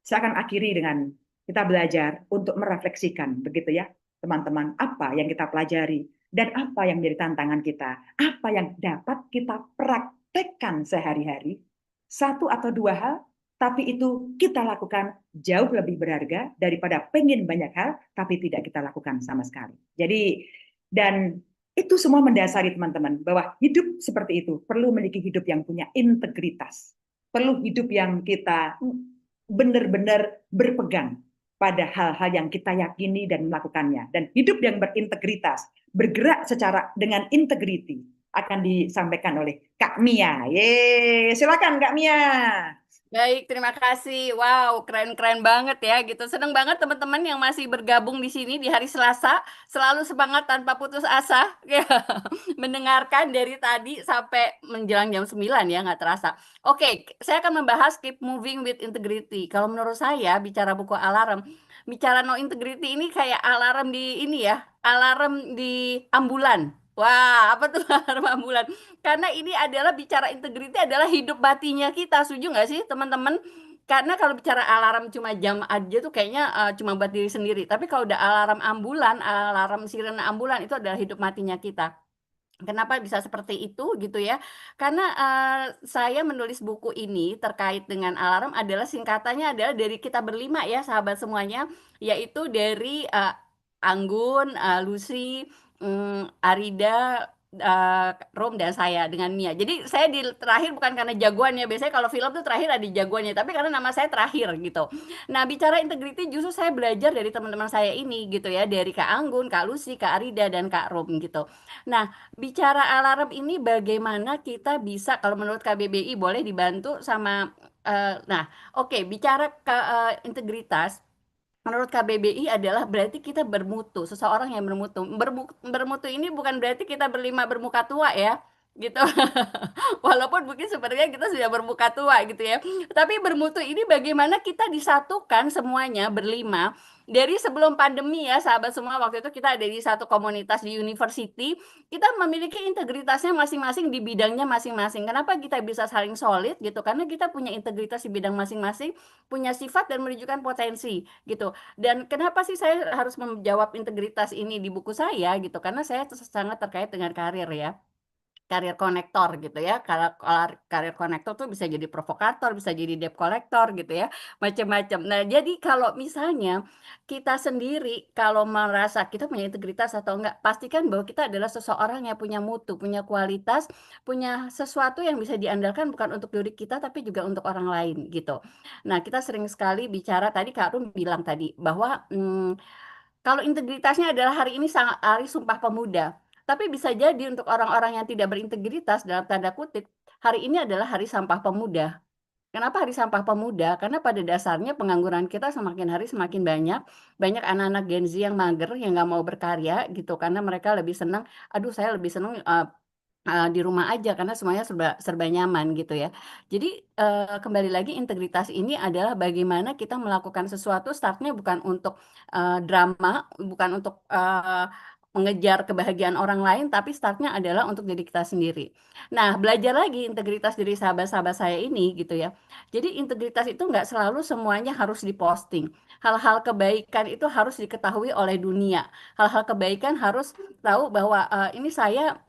akan akhiri dengan kita belajar untuk merefleksikan begitu ya teman-teman, apa yang kita pelajari dan apa yang menjadi tantangan kita, apa yang dapat kita praktekkan sehari-hari, 1 atau 2 hal, tapi itu kita lakukan jauh lebih berharga daripada pengen banyak hal, tapi tidak kita lakukan sama sekali. Jadi, dan itu semua mendasari teman-teman, bahwa hidup seperti itu perlu memiliki hidup yang punya integritas, perlu hidup yang kita benar-benar berpegang pada hal-hal yang kita yakini dan melakukannya. Dan hidup yang berintegritas, bergerak secara dengan integriti, akan disampaikan oleh Kak Mia. Silakan Kak Mia. Baik, terima kasih. Wow, keren-keren banget ya gitu. Seneng banget teman-teman yang masih bergabung di sini di hari Selasa, selalu semangat tanpa putus asa ya. Mendengarkan dari tadi sampai menjelang jam 9 ya, nggak terasa. Oke, saya akan membahas Keep Moving with Integrity. Kalau menurut saya bicara buku alarm, bicara no integrity ini kayak alarm di ini ya, alarm di ambulan. Wah, apa tuh alarm ambulan? Karena ini adalah bicara integriti adalah hidup matinya kita, setuju nggak sih teman-teman? Karena kalau bicara alarm cuma jam aja tuh kayaknya cuma buat diri sendiri. Tapi kalau udah alarm ambulan, alarm sirene ambulan itu adalah hidup matinya kita. Kenapa bisa seperti itu gitu ya? Karena saya menulis buku ini terkait dengan alarm adalah singkatannya adalah dari kita berlima ya sahabat semuanya, yaitu dari Anggun, Lucy, Arida, Rom dan saya dengan Mia. Jadi saya di terakhir bukan karena jagoannya. Biasanya kalau film tuh terakhir ada jagoannya, tapi karena nama saya terakhir gitu. Nah, bicara integrity justru saya belajar dari teman-teman saya ini gitu ya, dari Kak Anggun, Kak Lucy, Kak Arida dan Kak Rom gitu. Nah, bicara alarm ini bagaimana kita bisa kalau menurut KBBI boleh dibantu sama nah, oke, bicara ke integritas menurut KBBI adalah berarti kita bermutu, seseorang yang bermutu. Bermutu ini bukan berarti kita berlima bermuka tua ya, gitu. Walaupun mungkin sebenarnya kita sudah bermuka tua gitu ya. Tapi bermutu ini bagaimana kita disatukan semuanya berlima. Dari sebelum pandemi ya sahabat semua, waktu itu kita ada di satu komunitas di university, kita memiliki integritasnya masing-masing di bidangnya masing-masing. Kenapa kita bisa saling solid gitu? Karena kita punya integritas di bidang masing-masing, punya sifat dan menunjukkan potensi gitu. Dan kenapa sih saya harus menjawab integritas ini di buku saya gitu? Karena saya sangat terkait dengan karir ya, karir konektor gitu ya. Kalau karir konektor tuh bisa jadi provokator, bisa jadi debt collector gitu ya, macam-macam. Nah, jadi kalau misalnya kita sendiri kalau merasa kita punya integritas atau enggak, pastikan bahwa kita adalah seseorang yang punya mutu, punya kualitas, punya sesuatu yang bisa diandalkan bukan untuk diri kita tapi juga untuk orang lain gitu. Nah, kita sering sekali bicara tadi Kak Rum bilang tadi bahwa kalau integritasnya adalah hari ini sangat hari Sumpah Pemuda. Tapi bisa jadi untuk orang-orang yang tidak berintegritas dalam tanda kutip, hari ini adalah hari Sampah Pemuda. Kenapa hari Sampah Pemuda? Karena pada dasarnya pengangguran kita semakin hari semakin banyak. Banyak anak-anak Gen Z yang mager, yang nggak mau berkarya gitu. Karena mereka lebih senang, aduh saya lebih senang di rumah aja karena semuanya serba serba nyaman gitu ya. Jadi kembali lagi integritas ini adalah bagaimana kita melakukan sesuatu startnya bukan untuk drama, bukan untuk mengejar kebahagiaan orang lain, tapi startnya adalah untuk diri kita sendiri. Nah, belajar lagi integritas dari sahabat-sahabat saya ini gitu ya. Jadi integritas itu nggak selalu semuanya harus diposting. Hal-hal kebaikan itu harus diketahui oleh dunia. Hal-hal kebaikan harus tahu bahwa ini saya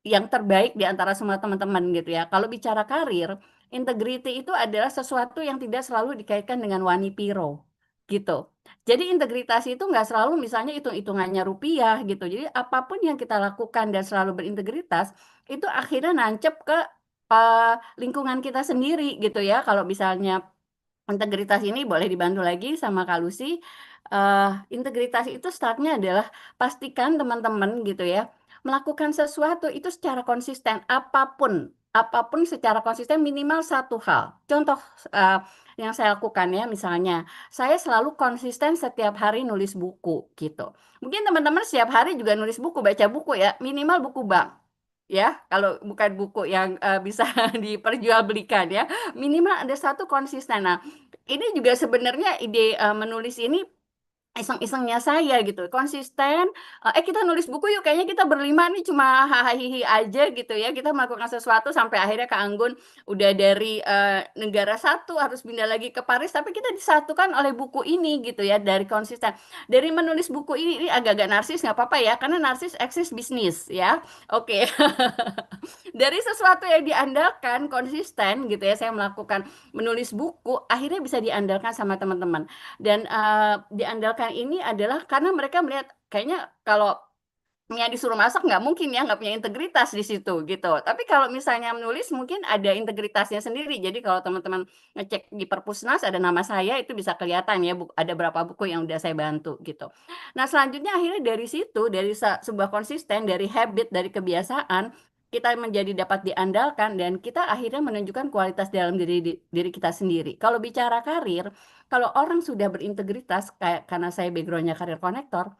yang terbaik di antara semua teman-teman gitu ya. Kalau bicara karir, integrity itu adalah sesuatu yang tidak selalu dikaitkan dengan wani piro gitu. Jadi integritas itu nggak selalu misalnya hitung-hitungannya rupiah gitu. Jadi apapun yang kita lakukan dan selalu berintegritas itu akhirnya nancep ke lingkungan kita sendiri gitu ya. Kalau misalnya integritas ini boleh dibantu lagi sama Kak Lucy. Integritas itu startnya adalah pastikan teman-teman gitu ya melakukan sesuatu itu secara konsisten apapun secara konsisten minimal satu hal. Contoh yang saya lakukan ya misalnya saya selalu konsisten setiap hari nulis buku gitu. Mungkin teman-teman setiap hari juga nulis buku, baca buku ya, minimal buku bank. Ya, kalau bukan buku yang bisa diperjualbelikan ya, minimal ada satu konsisten. Nah, ini juga sebenarnya ide menulis ini iseng-isengnya saya gitu, konsisten. Kita nulis buku yuk, kayaknya kita berlima nih cuma hahaha aja gitu ya. Kita melakukan sesuatu sampai akhirnya Kak Anggun udah dari negara satu harus pindah lagi ke Paris, tapi kita disatukan oleh buku ini gitu ya, dari konsisten. Dari menulis buku ini agak-agak narsis nggak apa-apa ya, karena narsis eksis bisnis ya. Oke. Dari sesuatu yang diandalkan konsisten gitu ya, saya melakukan menulis buku, akhirnya bisa diandalkan sama teman-teman. Dan diandalkan ini adalah karena mereka melihat kayaknya kalau yang disuruh masak nggak mungkin ya, nggak punya integritas di situ gitu. Tapi kalau misalnya menulis mungkin ada integritasnya sendiri. Jadi kalau teman-teman ngecek di Perpusnas ada nama saya, itu bisa kelihatan ya ada berapa buku yang udah saya bantu gitu. Nah selanjutnya akhirnya dari situ, dari sebuah konsisten, dari habit, dari kebiasaan, kita menjadi dapat diandalkan dan kita akhirnya menunjukkan kualitas dalam diri kita sendiri. Kalau bicara karir, kalau orang sudah berintegritas, kayak karena saya backgroundnya karir konektor,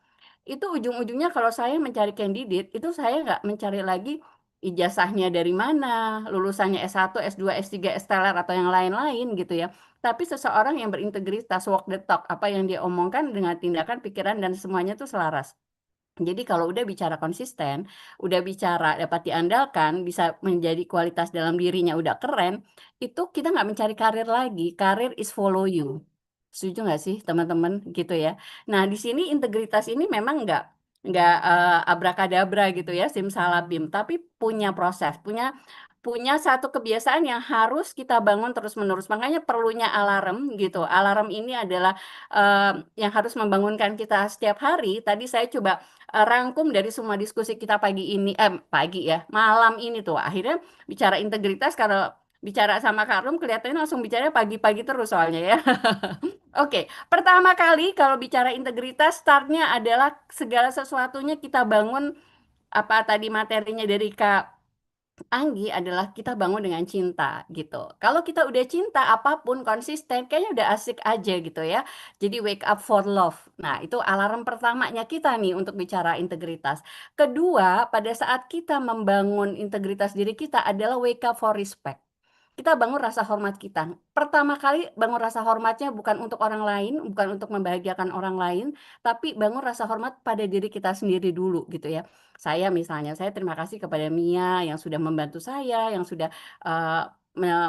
itu ujung-ujungnya kalau saya mencari candidate, itu saya nggak mencari lagi ijazahnya dari mana, lulusannya S1, S2, S3, S-teler, atau yang lain-lain gitu ya. Tapi seseorang yang berintegritas, walk the talk, apa yang dia omongkan dengan tindakan, pikiran, dan semuanya itu selaras. Jadi kalau udah bicara konsisten, udah bicara dapat diandalkan, bisa menjadi kualitas dalam dirinya udah keren, itu kita nggak mencari karir lagi. Karir is follow you. Setuju nggak sih teman-teman gitu ya? Nah di sini integritas ini memang nggak abrakadabra gitu ya, simsalabim, tapi punya proses, punya punya satu kebiasaan yang harus kita bangun terus-menerus. Makanya perlunya alarm gitu. Alarm ini adalah yang harus membangunkan kita setiap hari. Tadi saya coba rangkum dari semua diskusi kita pagi ya, malam ini tuh. Akhirnya bicara integritas, kalau bicara sama Kak Rum kelihatannya langsung bicara pagi-pagi terus soalnya ya. Oke, pertama kali kalau bicara integritas, startnya adalah segala sesuatunya kita bangun, apa tadi materinya dari Kak Anggi, adalah kita bangun dengan cinta gitu. Kalau kita udah cinta, apapun konsisten, kayaknya udah asik aja gitu ya. Jadi wake up for love. Nah, itu alarm pertamanya kita nih untuk bicara integritas. Kedua, pada saat kita membangun integritas diri kita adalah wake up for respect. Kita bangun rasa hormat kita. Pertama kali bangun rasa hormatnya bukan untuk orang lain, bukan untuk membahagiakan orang lain, tapi bangun rasa hormat pada diri kita sendiri dulu gitu ya. Saya misalnya, saya terima kasih kepada Mia yang sudah membantu saya, yang sudah eh,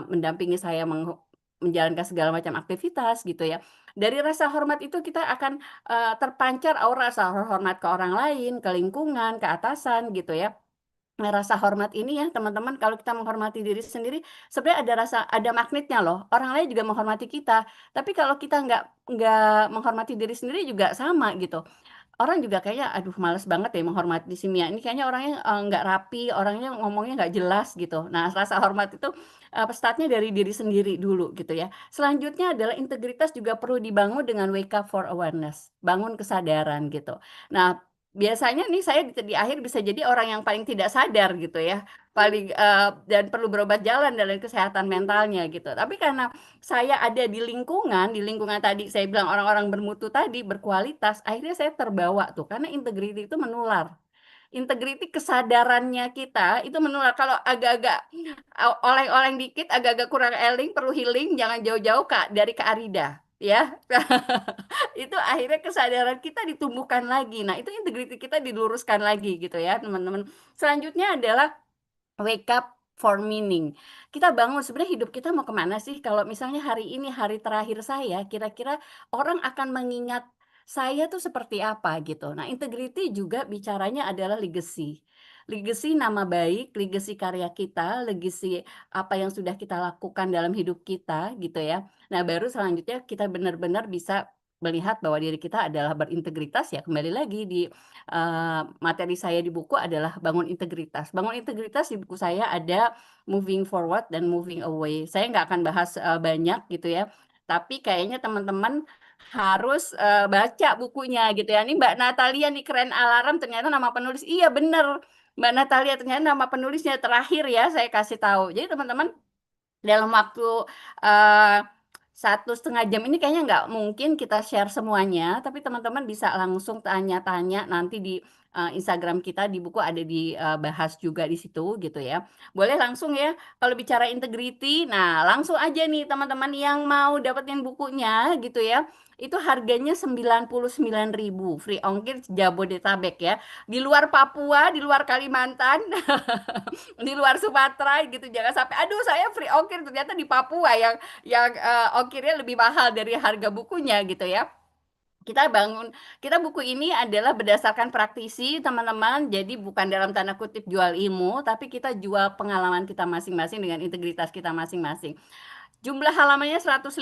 mendampingi saya menjalankan segala macam aktivitas gitu ya. Dari rasa hormat itu kita akan terpancar aura rasa hormat ke orang lain, ke lingkungan, ke atasan gitu ya. Nah, rasa hormat ini ya teman-teman, kalau kita menghormati diri sendiri, sebenarnya ada magnetnya loh. Orang lain juga menghormati kita. Tapi kalau kita nggak menghormati diri sendiri juga sama gitu. Orang juga kayaknya, aduh males banget ya menghormati si Mia. Ini kayaknya orangnya nggak rapi, orangnya ngomongnya nggak jelas gitu. Nah, rasa hormat itu startnya dari diri sendiri dulu gitu ya. Selanjutnya adalah integritas juga perlu dibangun dengan wake up for awareness, bangun kesadaran gitu. Nah, biasanya nih saya di akhir bisa jadi orang yang paling tidak sadar gitu ya, paling dan perlu berobat jalan dalam kesehatan mentalnya gitu. Tapi karena saya ada di lingkungan tadi saya bilang orang-orang bermutu tadi, berkualitas, akhirnya saya terbawa tuh, karena integriti itu menular. Integriti kesadarannya kita itu menular. Kalau agak-agak oleng-oleng dikit, agak-agak kurang eling, perlu healing, jangan jauh-jauh dari Kak Arida ya. Itu akhirnya kesadaran kita ditumbuhkan lagi. Nah, itu integriti kita diluruskan lagi gitu ya, teman-teman. Selanjutnya adalah wake up for meaning. Kita bangun, sebenarnya hidup kita mau kemana sih? Kalau misalnya hari ini hari terakhir saya, kira-kira orang akan mengingat saya tuh seperti apa gitu. Nah, integrity juga bicaranya adalah legacy. Legacy nama baik, legacy karya kita, legacy apa yang sudah kita lakukan dalam hidup kita gitu ya. Nah, baru selanjutnya kita benar-benar bisa melihat bahwa diri kita adalah berintegritas ya. Kembali lagi di materi saya di buku adalah bangun integritas. Bangun integritas di buku saya ada moving forward dan moving away. Saya nggak akan bahas banyak gitu ya. Tapi kayaknya teman-teman harus baca bukunya gitu ya. Ini Mbak Natalia nih, keren alarm, ternyata nama penulis. Iya bener, Mbak Natalia ternyata nama penulisnya terakhir ya saya kasih tahu. Jadi teman-teman dalam waktu eh, 1,5 jam ini kayaknya nggak mungkin kita share semuanya, tapi teman-teman bisa langsung tanya-tanya nanti di Instagram kita, di buku ada dibahas juga di situ gitu ya. Boleh langsung ya, kalau bicara integrity, nah langsung aja nih teman-teman yang mau dapetin bukunya gitu ya. Itu harganya 99.000, free ongkir Jabodetabek ya. Di luar Papua, di luar Kalimantan, di luar Sumatera gitu, jangan sampai aduh saya free ongkir ternyata di Papua yang ongkirnya lebih mahal dari harga bukunya gitu ya. Kita buku ini adalah berdasarkan praktisi teman-teman, jadi bukan dalam tanda kutip jual ilmu, tapi kita jual pengalaman kita masing-masing dengan integritas kita masing-masing. Jumlah halamannya 155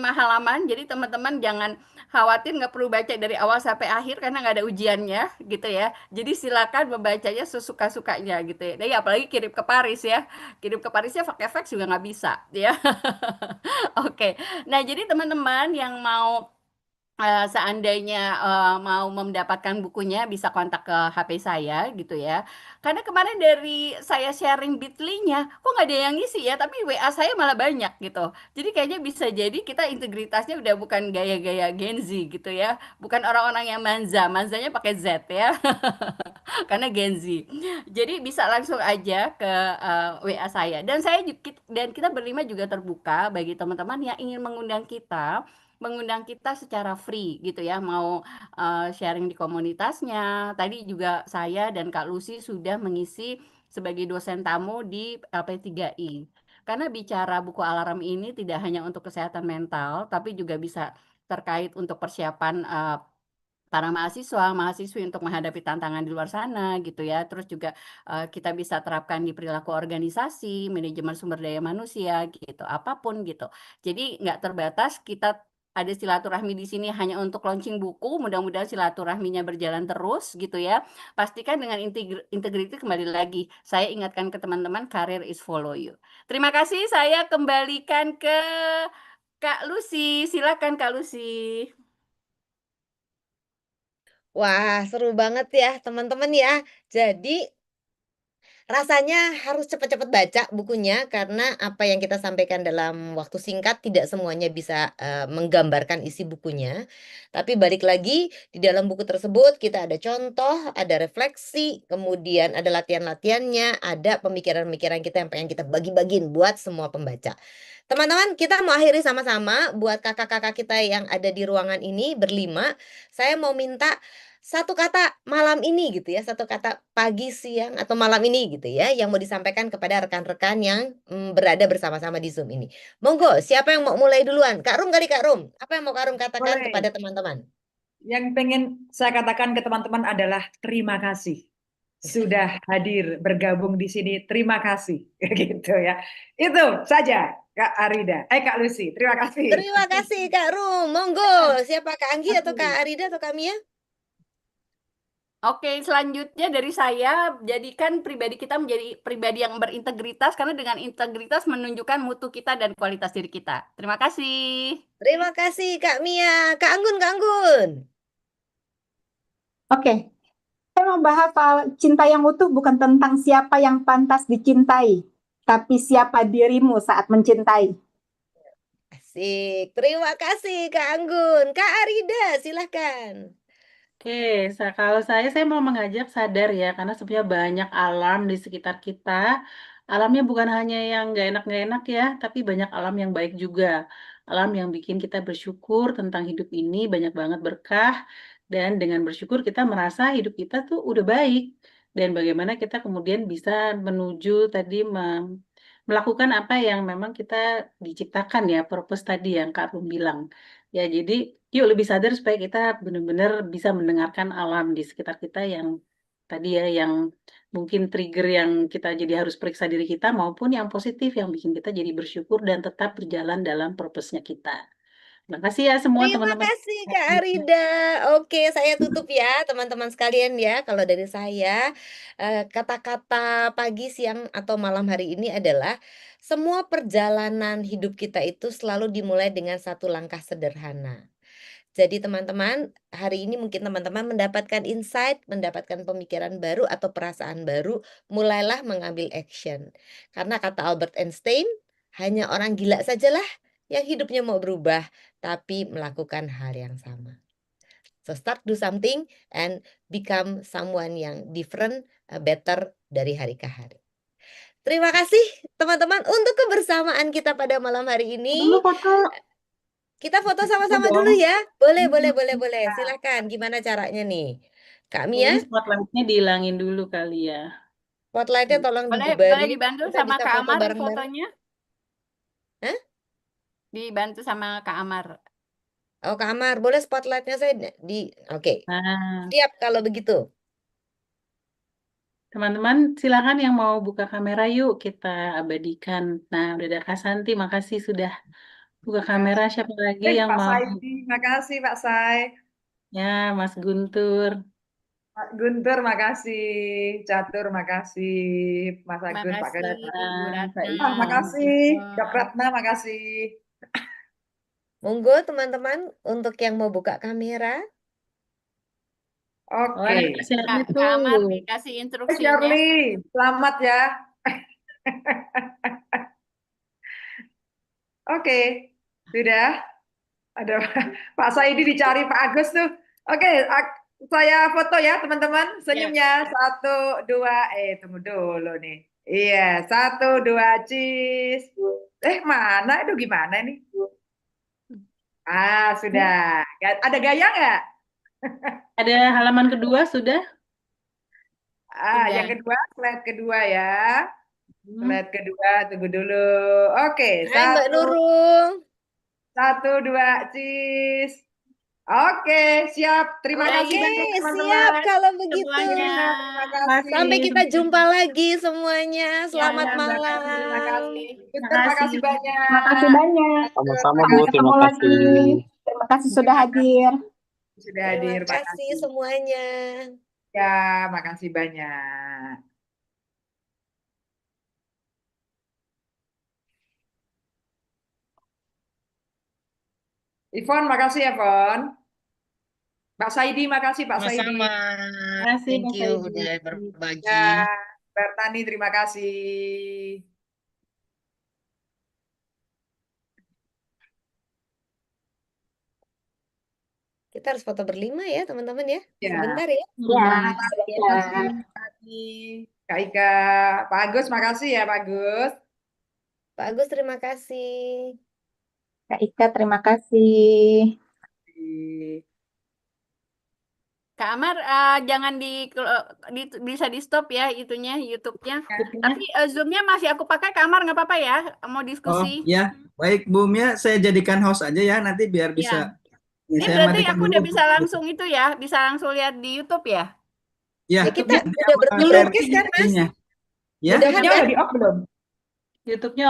halaman, jadi teman-teman jangan khawatir nggak perlu baca dari awal sampai akhir karena nggak ada ujiannya gitu ya. Jadi silakan membacanya sesuka-sukanya gitu ya. Nah, ya, apalagi kirim ke Paris ya. Kirim ke Parisnya pakai fax juga nggak bisa ya. Oke. Nah, jadi teman-teman yang mau seandainya mau mendapatkan bukunya bisa kontak ke HP saya gitu ya. Karena kemarin dari saya sharing Bitly-nya, kok nggak ada yang ngisi ya, tapi WA saya malah banyak gitu. Jadi kayaknya bisa jadi kita integritasnya udah bukan gaya-gaya Gen Z gitu ya. Bukan orang-orang yang manza, manzanya pakai Z ya, karena Gen Z. Jadi bisa langsung aja ke WA saya. Dan kita berlima juga terbuka bagi teman-teman yang ingin mengundang kita secara free gitu ya, mau sharing di komunitasnya. Tadi juga saya dan Kak Lucy sudah mengisi sebagai dosen tamu di LP3I. Karena bicara buku alarm ini tidak hanya untuk kesehatan mental, tapi juga bisa terkait untuk persiapan para mahasiswi untuk menghadapi tantangan di luar sana gitu ya. Terus juga kita bisa terapkan di perilaku organisasi, manajemen sumber daya manusia gitu, apapun gitu. Jadi nggak terbatas kita ada silaturahmi di sini hanya untuk launching buku. Mudah-mudahan silaturahminya berjalan terus gitu ya. Pastikan dengan integriti kembali lagi. Saya ingatkan ke teman-teman, career is follow you. Terima kasih. Saya kembalikan ke Kak Lucy. Silakan Kak Lucy. Wah, seru banget ya teman-teman ya. Jadi rasanya harus cepat-cepat baca bukunya karena apa yang kita sampaikan dalam waktu singkat tidak semuanya bisa, menggambarkan isi bukunya. Tapi balik lagi di dalam buku tersebut kita ada contoh, ada refleksi, kemudian ada latihan-latihannya, ada pemikiran-pemikiran kita yang pengen kita bagi-bagiin buat semua pembaca. Teman-teman, kita mau akhiri sama-sama buat kakak-kakak kita yang ada di ruangan ini berlima, saya mau minta satu kata malam ini gitu ya, satu kata pagi, siang, atau malam ini gitu ya, yang mau disampaikan kepada rekan-rekan yang, berada bersama-sama di Zoom ini. Monggo, siapa yang mau mulai duluan? Kak Rum kali, Kak Rum. Apa yang mau Kak Rum katakan Boleh. kepada teman-teman? Yang pengen saya katakan ke teman-teman adalah terima kasih sudah hadir bergabung di sini. Terima kasih gitu ya. Itu saja Kak Arida. Kak Lucy, terima kasih. Terima kasih Kak Rum. Monggo, siapa Kak Anggi atau Kak Arida atau Kak Mia? Oke, selanjutnya dari saya, jadikan pribadi kita menjadi pribadi yang berintegritas, karena dengan integritas menunjukkan mutu kita dan kualitas diri kita. Terima kasih. Terima kasih Kak Mia. Kak Anggun, Kak Anggun. Oke, saya mau bahas soal cinta yang utuh bukan tentang siapa yang pantas dicintai, tapi siapa dirimu saat mencintai. Asik. Terima kasih Kak Anggun. Kak Arida, silahkan. Oke, kalau saya mau mengajak sadar ya, karena sebenarnya banyak alam di sekitar kita. Alamnya bukan hanya yang nggak enak ya, tapi banyak alam yang baik juga. Alam yang bikin kita bersyukur tentang hidup ini, banyak banget berkah. Dan dengan bersyukur kita merasa hidup kita tuh udah baik. Dan bagaimana kita kemudian bisa menuju tadi melakukan apa yang memang kita diciptakan ya, purpose tadi yang Kak Rum bilang. Ya, jadi yuk lebih sadar supaya kita benar-benar bisa mendengarkan alam di sekitar kita yang tadi ya, yang mungkin trigger yang kita jadi harus periksa diri kita maupun yang positif yang bikin kita jadi bersyukur dan tetap berjalan dalam purpose-nya kita. Terima kasih ya semua Terima teman-teman. kasih Kak Arida. Oke, saya tutup ya teman-teman sekalian ya. Kalau dari saya, kata-kata pagi, siang, atau malam hari ini adalah semua perjalanan hidup kita itu selalu dimulai dengan satu langkah sederhana. Jadi teman-teman, hari ini mungkin teman-teman mendapatkan insight, mendapatkan pemikiran baru atau perasaan baru, mulailah mengambil action. Karena kata Albert Einstein, hanya orang gila sajalah yang hidupnya mau berubah, tapi melakukan hal yang sama. So start do something and become someone yang different, better dari hari ke hari. Terima kasih teman-teman untuk kebersamaan kita pada malam hari ini. Dulu foto. Kita foto Foto sama-sama dulu dong. ya. Boleh, boleh, boleh, boleh. Silakan. Gimana caranya nih? Kak Mia, Ini spotlight-nya dihilangin dulu kali ya. spotlightnya tolong Boleh, boleh dibubarin. dibantu Kita sama bisa Kak foto Amar bareng-bareng. fotonya. Hah? Dibantu sama Kak Amar. Oh, Kak Amar, boleh spotlightnya saya di. Oke. Nah, Siap kalau begitu. Teman-teman, silakan yang mau buka kamera yuk kita abadikan. Nah, udah ada Kak Santi, makasih sudah buka kamera. Siapa lagi yang Pak mau? Saidi, makasih Pak Say. Ya, Mas Guntur. Pak Guntur, makasih. Catur, makasih. Mas Agun, Pak Makasih Gatot. Bu Mbak Ratna, Ah, Ida. makasih. Kak Ipon. Pratna, makasih. Monggo teman-teman untuk yang mau buka kamera. Oh, ada Oke. Kak Sherly Kak Amar tuh. dikasih instruksinya. Shirley, selamat ya. Oke, sudah. Ada Pak Saidi dicari Pak Agus tuh. Oke, saya foto ya teman-teman. Ya. Senyumnya 1, 2. Tunggu dulu nih. Iya, 1, 2, cheese. Mana itu gimana nih? Sudah. Ada gaya nggak? Ada halaman kedua sudah? Sudah. Yang kedua, slide kedua ya. Hmm. Slide kedua, tunggu dulu. Oke, Hai Mbak Nurul. 1, 2, cheese. Oke, siap. Terima kasih Oke, banyak siap teman-teman. kalau begitu. Semuanya. Terima kasih. Sampai kita jumpa lagi semuanya. Selamat Ya, Terima malam. kasih. Terima Terima kasih. kasih banyak. Terima kasih banyak. Sama-sama Sampai Bu, ketemu terima lagi. kasih. Terima kasih sudah hadir. Sudah Terima hadir. kasih Makasih. semuanya. Ya, makasih banyak. Ivon, makasih ya, Ivon. Pak Saidi, makasih Pak Saidi. Sama-sama. Terima kasih Thank Mas you Saidi. udah berbagi. Ya, Bertani, terima kasih. Kita harus foto berlima ya, teman-teman ya. Ya. Sebentar ya. Ya, Terima kasih, Kak Ika. Pak Agus, makasih ya, Pak Agus. Pak Agus, terima kasih. Kak Ika, terima kasih. Kak Amar, jangan bisa di stop ya itunya YouTube-nya. Tapi Zoom-nya masih aku pakai. Kak Amar nggak apa-apa ya? Mau Oh diskusi? ya, baik Bu Mia, saya jadikan host aja ya nanti biar Ya. bisa. Ini Saya berarti matikan aku udah dulu. bisa langsung itu ya, bisa langsung lihat di YouTube ya? Ya, Ya, kita nanti udah sama bertelur share kan, Mas? ininya. Ya. Mudahan YouTube-nya kan? udah di off belum? YouTube-nya